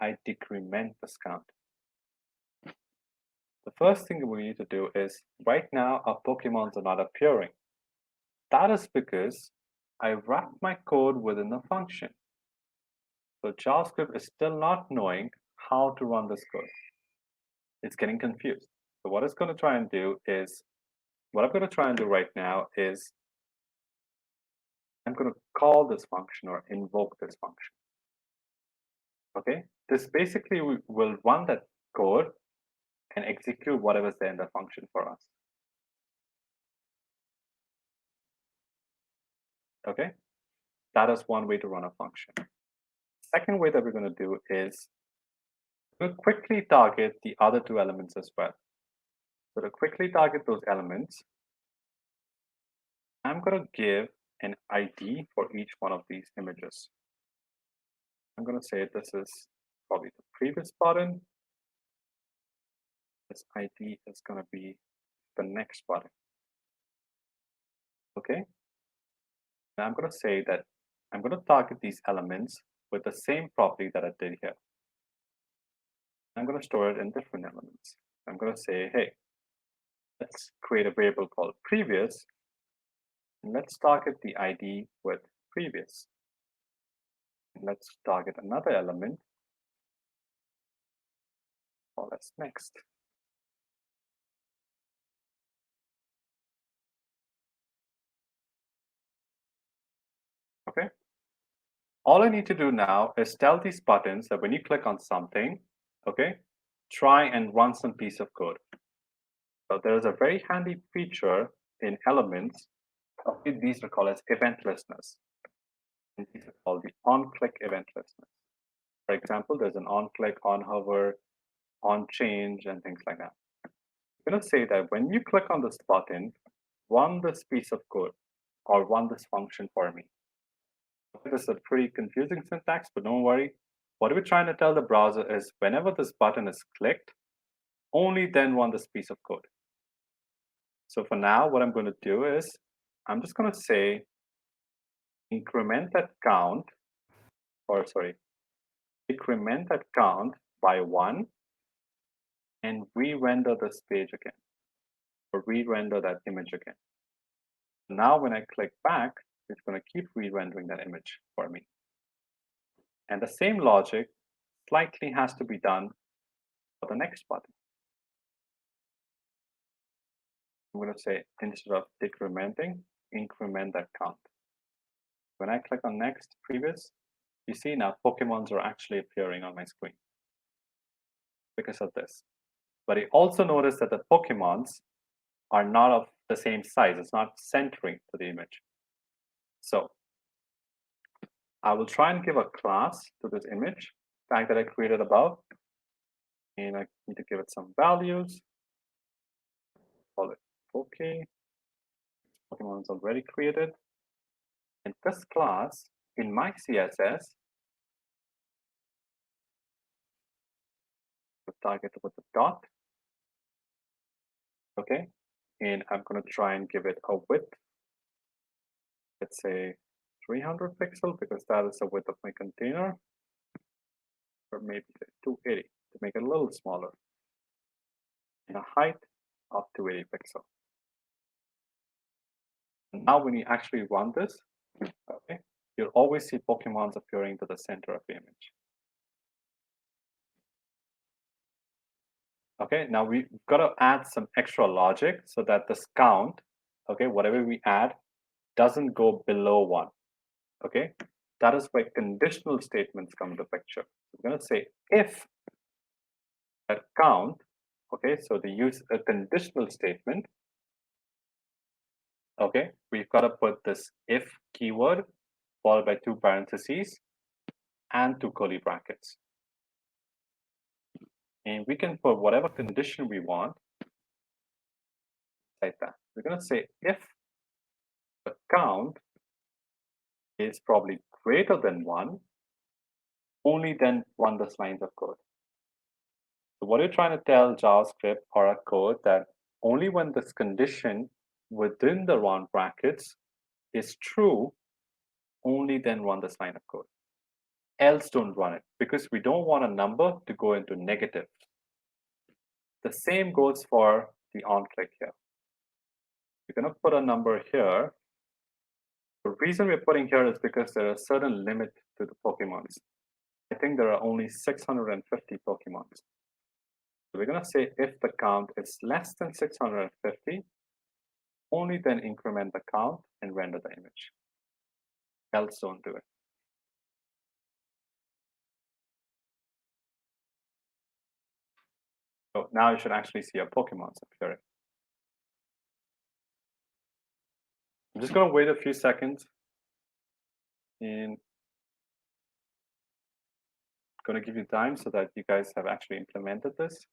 I decrement this count. The first thing we need to do is, right now, our Pokemons are not appearing. That is because I wrap my code within a function. So JavaScript is still not knowing how to run this code. It's getting confused. So what it's going to try and do is, what I'm going to try and do right now is, I'm going to call this function or invoke this function. Okay, this basically will run that code and execute whatever's there in the function for us. Okay, that is one way to run a function. Second way that we're going to do is we'll quickly target the other two elements as well. So to quickly target those elements, I'm going to give an ID for each one of these images. I'm going to say this is probably the previous button. this ID is going to be the next button. Okay. Now I'm going to say that I'm going to target these elements with the same property that I did here. I'm going to store it in different elements. I'm going to say, hey, let's create a variable called previous, and let's target the ID with previous. And let's target another element, call as next. Okay. All I need to do now is tell these buttons that when you click on something, okay, try and run some piece of code. So there is a very handy feature in Elements. Okay, these are called as event listeners. And these are called the on-click event listeners. For example, there's an on-click, on-hover, on-change, and things like that. I'm going to say that when you click on this button, run this piece of code or run this function for me. This is a pretty confusing syntax, but don't worry. What we're trying to tell the browser is whenever this button is clicked, only then run this piece of code. So for now, what I'm going to do is I'm just going to say increment that count, or sorry, increment that count by 1 and re-render this page again, or re-render that image again. Now when I click back, it's going to keep re-rendering that image for me. And the same logic slightly has to be done for the next button. I'm going to say instead of decrementing, increment that count. When I click on next, previous, you see now Pokemons are actually appearing on my screen because of this. But you also notice that the Pokemons are not of the same size. It's not centering to the image. So I will try and give a class to this image tag that I created above. And I need to give it some values. Call it OK. Pokemon is already created. And this class in my CSS, target with the dot. Okay. And I'm going to try and give it a width. Let's say 300 pixel because that is the width of my container. Or maybe 280 to make it a little smaller. And a height of 280 pixel. And now when you actually run this, okay, you'll always see Pokemons appearing to the center of the image. Okay, now we've got to add some extra logic so that this count, okay, whatever we add, doesn't go below 1. Okay, that is where conditional statements come into picture. We're going to say if that count, okay, so they use a conditional statement. Okay, we've got to put this if keyword followed by 2 parentheses and 2 curly brackets. And we can put whatever condition we want like that. We're going to say if the count is probably greater than 1, only then run this lines of code. So what you're trying to tell JavaScript or a code that only when this condition within the round brackets is true, only then run this line of code. Else don't run it because we don't want a number to go into negative. The same goes for the on-click here. We're going to put a number here. The reason we're putting here is because there is a certain limit to the Pokemons. I think there are only 650 Pokemons. So we're going to say if the count is less than 650, only then increment the count and render the image. Else don't do it. So now you should actually see your Pokemons appearing. I'm just going to wait a few seconds and going to give you time so that you guys have actually implemented this.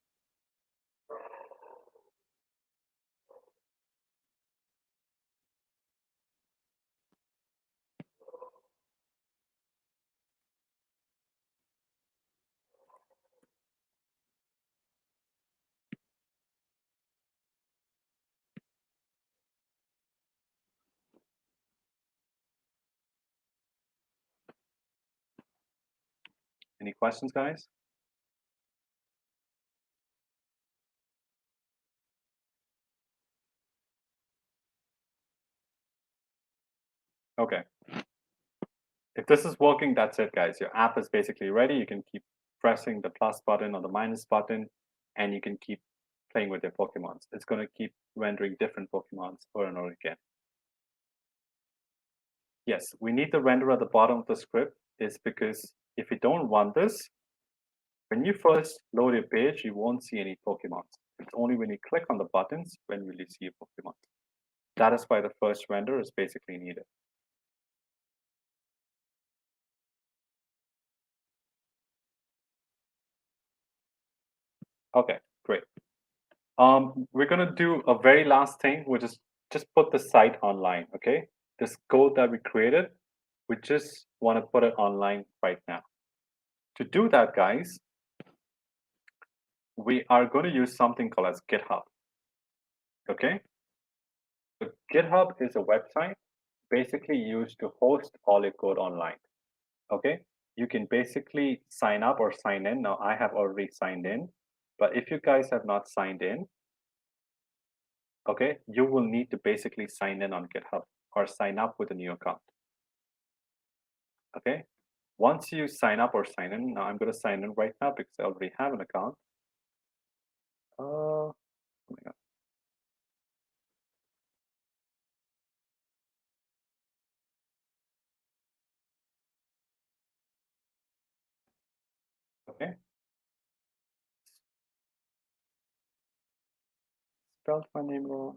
Any questions, guys? Okay. If this is working, that's it, guys. Your app is basically ready. You can keep pressing the plus button or the minus button, and you can keep playing with your Pokemons. It's going to keep rendering different Pokemons over and over again. Yes, we need the render at the bottom of the script is because if you don't run this, when you first load your page, you won't see any Pokemons. It's only when you click on the buttons when will you see a Pokemon. That is why the first render is basically needed. Okay, great. We're gonna do a very last thing, which is just put the site online, okay? This code that we created, we just want to put it online right now. To do that, guys, we are going to use something called as GitHub, okay? So GitHub is a website basically used to host all your code online, okay? You can basically sign up or sign in. Now, I have already signed in, but if you guys have not signed in, okay, you will need to basically sign in on GitHub or sign up with a new account. Okay, once you sign up or sign in, now I'm going to sign in right now because I already have an account. Oh my God. Okay. Spelled my name wrong.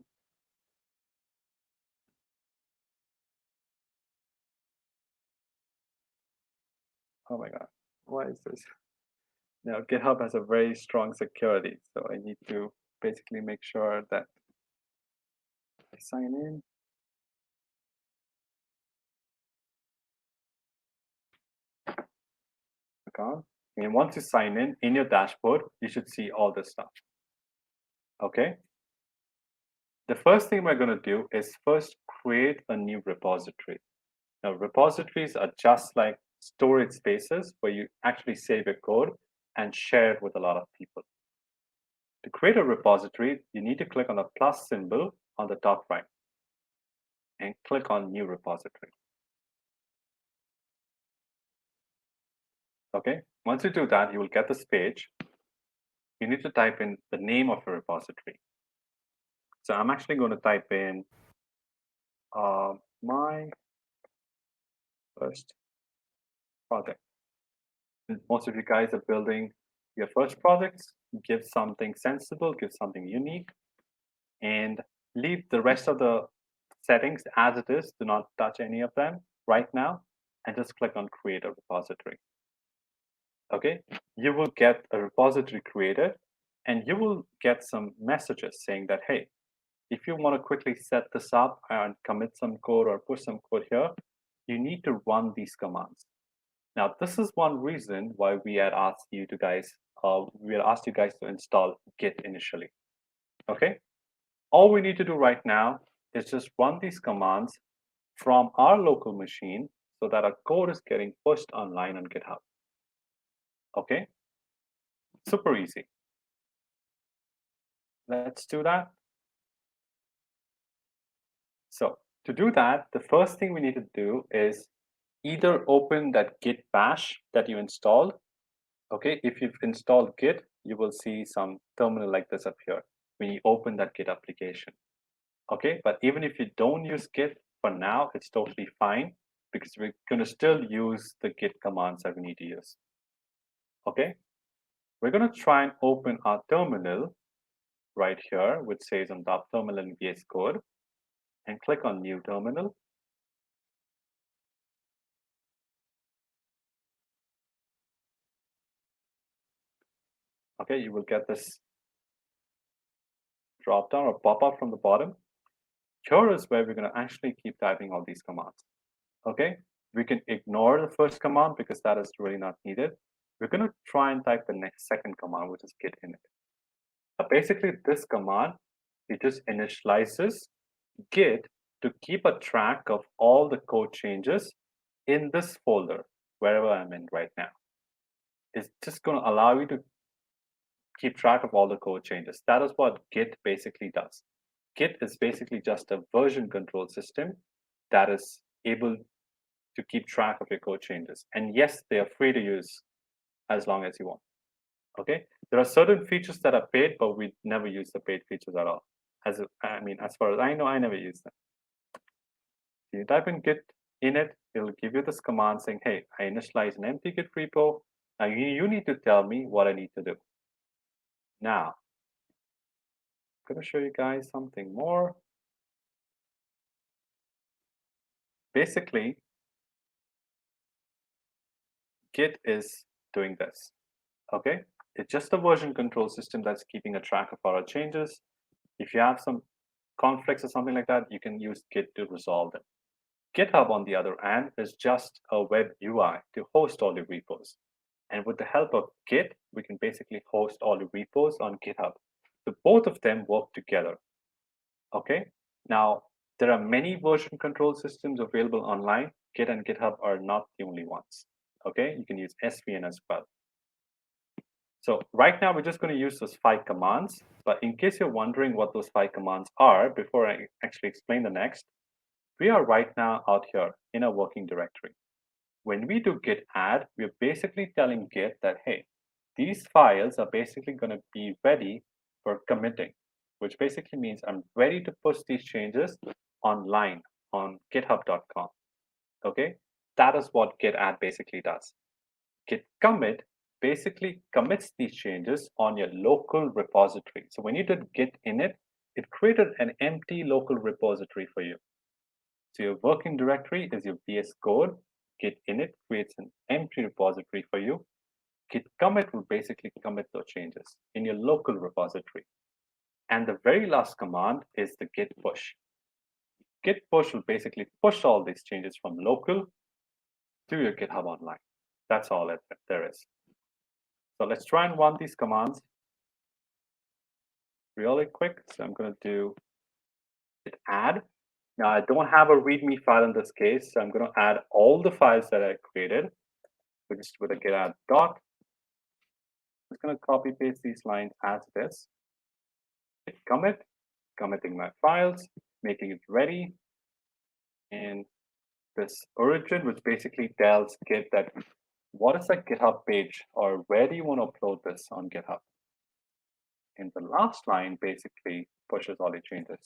Oh my God. Why is this? Now, GitHub has a very strong security, so I need to basically make sure that I sign in. Account. And once you sign in your dashboard, you should see all this stuff. Okay. The first thing we're going to do is first create a new repository. Now, repositories are just like storage spaces where you actually save your code and share it with a lot of people. To create a repository, you need to click on the plus symbol on the top right and click on New Repository. Okay, once you do that, you will get this page. You need to type in the name of your repository. So I'm actually going to type in my first project. Most of you guys are building your first projects. Give something sensible, give something unique, and leave the rest of the settings as it is. Do not touch any of them right now, and just click on Create a Repository. Okay, you will get a repository created, and you will get some messages saying that, hey, if you want to quickly set this up and commit some code or push some code here, you need to run these commands. Now, this is one reason why we had asked you guys to install Git initially. Okay, all we need to do right now is just run these commands from our local machine so that our code is getting pushed online on GitHub. Okay, super easy. Let's do that. So to do that, the first thing we need to do is either open that Git bash that you installed. Okay, if you've installed Git, you will see some terminal like this up here when you open that Git application. Okay, but even if you don't use Git for now, it's totally fine because we're going to still use the Git commands that we need to use. Okay, we're going to try and open our terminal right here, which says on top terminal in VS Code, and click on New Terminal. Okay, you will get this drop down or pop up from the bottom. Here is where we're going to actually keep typing all these commands. Okay, we can ignore the first command because that is really not needed. We're going to try and type the second command, which is Git Init. Basically, this command, it just initializes Git to keep a track of all the code changes in this folder, wherever I'm in right now. is just going to allow you to keep track of all the code changes. That is what Git basically does. Git is basically just a version control system that is able to keep track of your code changes. And yes, they are free to use as long as you want. Okay, there are certain features that are paid, but we never use the paid features at all. As far as I know, I never use them. You type in Git Init, it'll give you this command saying, hey, I initialize an empty Git repo. Now you need to tell me what I need to do. Now, I'm going to show you guys something more. Basically, Git is doing this. Okay, it's just a version control system that's keeping a track of our changes. If you have some conflicts or something like that, you can use Git to resolve them. GitHub, on the other hand, is just a web UI to host all your repos. And with the help of Git, we can basically host all your repos on GitHub. So both of them work together. Okay, now there are many version control systems available online. Git and GitHub are not the only ones. Okay, you can use SVN as well. So right now, we're just going to use those 5 commands. But in case you're wondering what those 5 commands are, before I actually explain the next, we are right now out here in a working directory. When we do git add, we're basically telling Git that, hey, these files are basically going to be ready for committing, which basically means I'm ready to push these changes online on github.com. Okay, that is what git add basically does. Git commit basically commits these changes on your local repository. So when you did Git Init, it created an empty local repository for you. So your working directory is your VS Code. Git Init creates an empty repository for you. Git commit will basically commit those changes in your local repository. And the very last command is the git push. Git push will basically push all these changes from local to your GitHub online. That's all that there is. So let's try and run these commands really quick. So I'm going to do git add. Now I don't have a README file in this case, so I'm going to add all the files that I created, just with a git add dot. I'm just going to copy paste these lines as it is. Git commit, committing my files, making it ready, and this origin, which basically tells Git that what is a GitHub page or where do you want to upload this on GitHub. And the last line basically pushes all the changes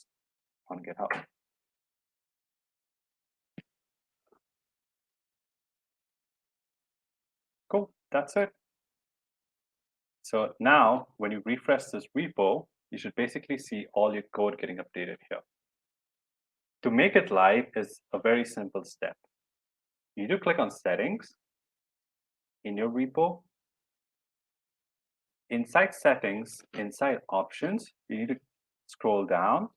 on GitHub. Cool, that's it. So now when you refresh this repo, you should basically see all your code getting updated here. To make it live is a very simple step. You do click on settings in your repo. Inside settings, inside options, you need to scroll down.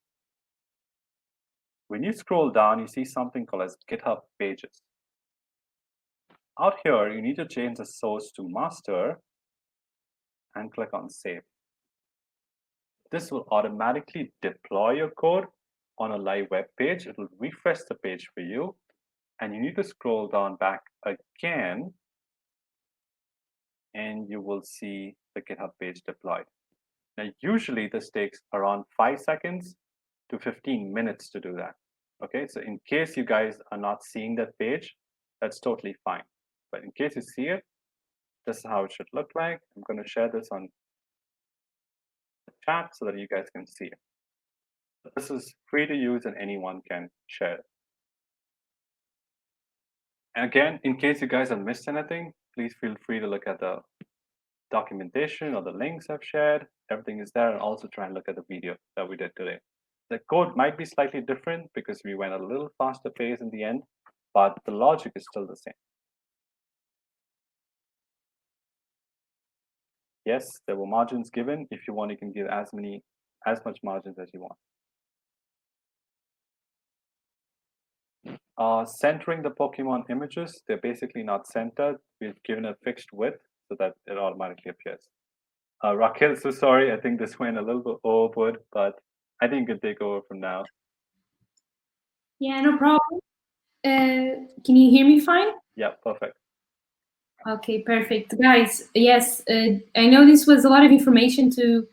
When you scroll down, you see something called as GitHub Pages. Out here, you need to change the source to master and click on save. This will automatically deploy your code on a live web page. It will refresh the page for you. And you need to scroll down back again, and you will see the GitHub page deployed. Now, usually this takes around 5 seconds to 15 minutes to do that. Okay, so in case you guys are not seeing that page, that's totally fine. But in case you see it, this is how it should look like. I'm going to share this on the chat so that you guys can see it. This is free to use and anyone can share it. And again, in case you guys have missed anything, please feel free to look at the documentation or the links I've shared. Everything is there, and also try and look at the video that we did today. The code might be slightly different because we went a little faster pace in the end, but the logic is still the same. Yes, there were margins given. If you want, you can give as much margins as you want. Centering the Pokemon images, they're basically not centered. We've given a fixed width so that it automatically appears. Raquel, so sorry, I think this went a little bit overboard, but I think you can take over from now. Yeah, no problem. Can you hear me fine? Yeah, perfect. Okay, perfect, guys. Yes, I know this was a lot of information to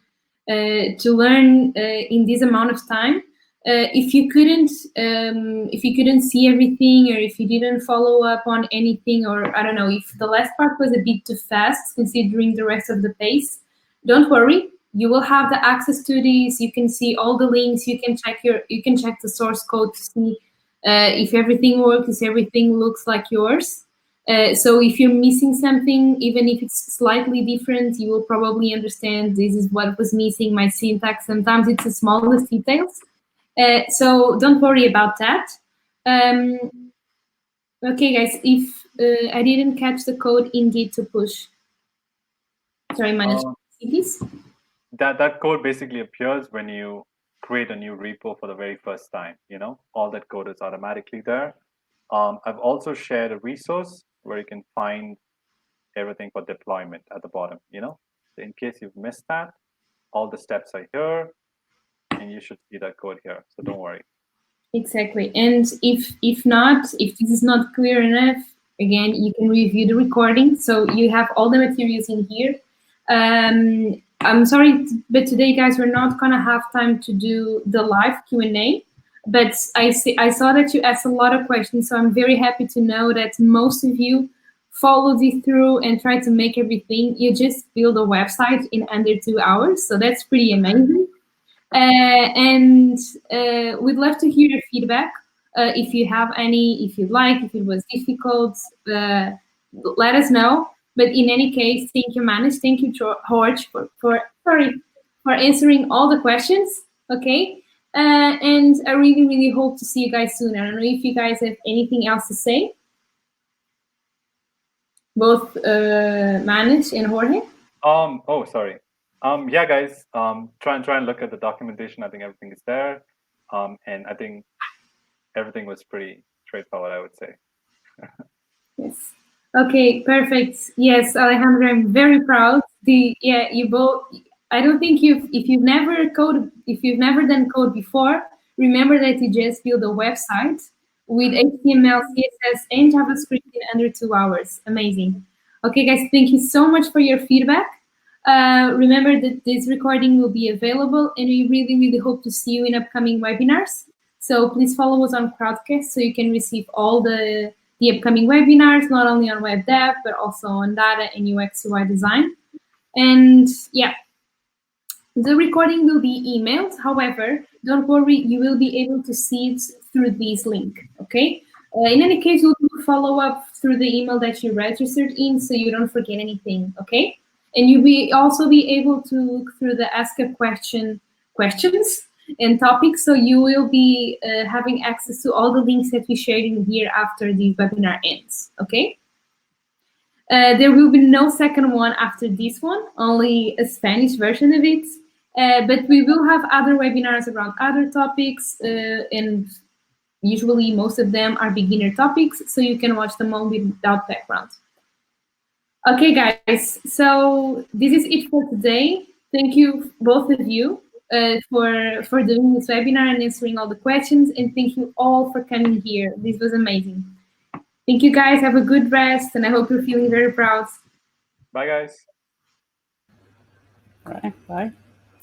learn in this amount of time. If you couldn't see everything, or if you didn't follow up on anything, or I don't know, if the last part was a bit too fast considering the rest of the pace, don't worry. You will have the access to these. You can see all the links. You can check the source code to see if everything works, if everything looks like yours. So if you're missing something, even if it's slightly different, you will probably understand this is what was missing, my syntax. Sometimes it's the smallest details. So don't worry about that. Okay, guys, if I didn't catch the code in Git to push. Sorry, Manish, please. That code basically appears when you create a new repo for the very first time. All that code is automatically there. I've also shared a resource where you can find everything for deployment at the bottom. So in case you've missed that, all the steps are here, and you should see that code here. So don't worry. Exactly. And if this is not clear enough, again, you can review the recording. So you have all the materials in here. I'm sorry, but today, guys, we're not gonna have time to do the live Q&A. But I saw that you asked a lot of questions, so I'm very happy to know that most of you followed this through and tried to make everything. You just build a website in under 2 hours, so that's pretty amazing. And we'd love to hear your feedback. If you have any, if you like, if it was difficult, let us know. But in any case, thank you, Manish. Thank you, George, for answering all the questions. Okay. And I really, really hope to see you guys soon. I don't know if you guys have anything else to say. Both Manish and Jorge. Oh, sorry. Yeah, guys. Try and look at the documentation. I think everything is there. And I think everything was pretty straightforward, I would say. Yes. Okay, perfect. Yes, Alejandro, I'm very proud. You both. I don't think if you've never done code before, remember that you just build a website with HTML, CSS, and JavaScript in under 2 hours. Amazing. Okay, guys, thank you so much for your feedback. Remember that this recording will be available, and we really, really hope to see you in upcoming webinars. So please follow us on Crowdcast so you can receive all the upcoming webinars, not only on web dev, but also on data and UX UI design. And yeah, the recording will be emailed. However, don't worry, you will be able to see it through this link, okay? In any case, we'll follow up through the email that you registered in so you don't forget anything, okay? And you'll also be able to look through the Ask a Question questions and topics, so you will be having access to all the links that we shared in here after the webinar ends, okay? There will be no second one after this one, only a Spanish version of it. But we will have other webinars around other topics, and usually most of them are beginner topics, so you can watch them all without background. Okay, guys, so this is it for today. Thank you, both of you, for doing this webinar and answering all the questions, and thank you all for coming here. This was amazing. Thank you, guys. Have a good rest, and I hope you're feeling very proud. Bye, guys. All right, bye.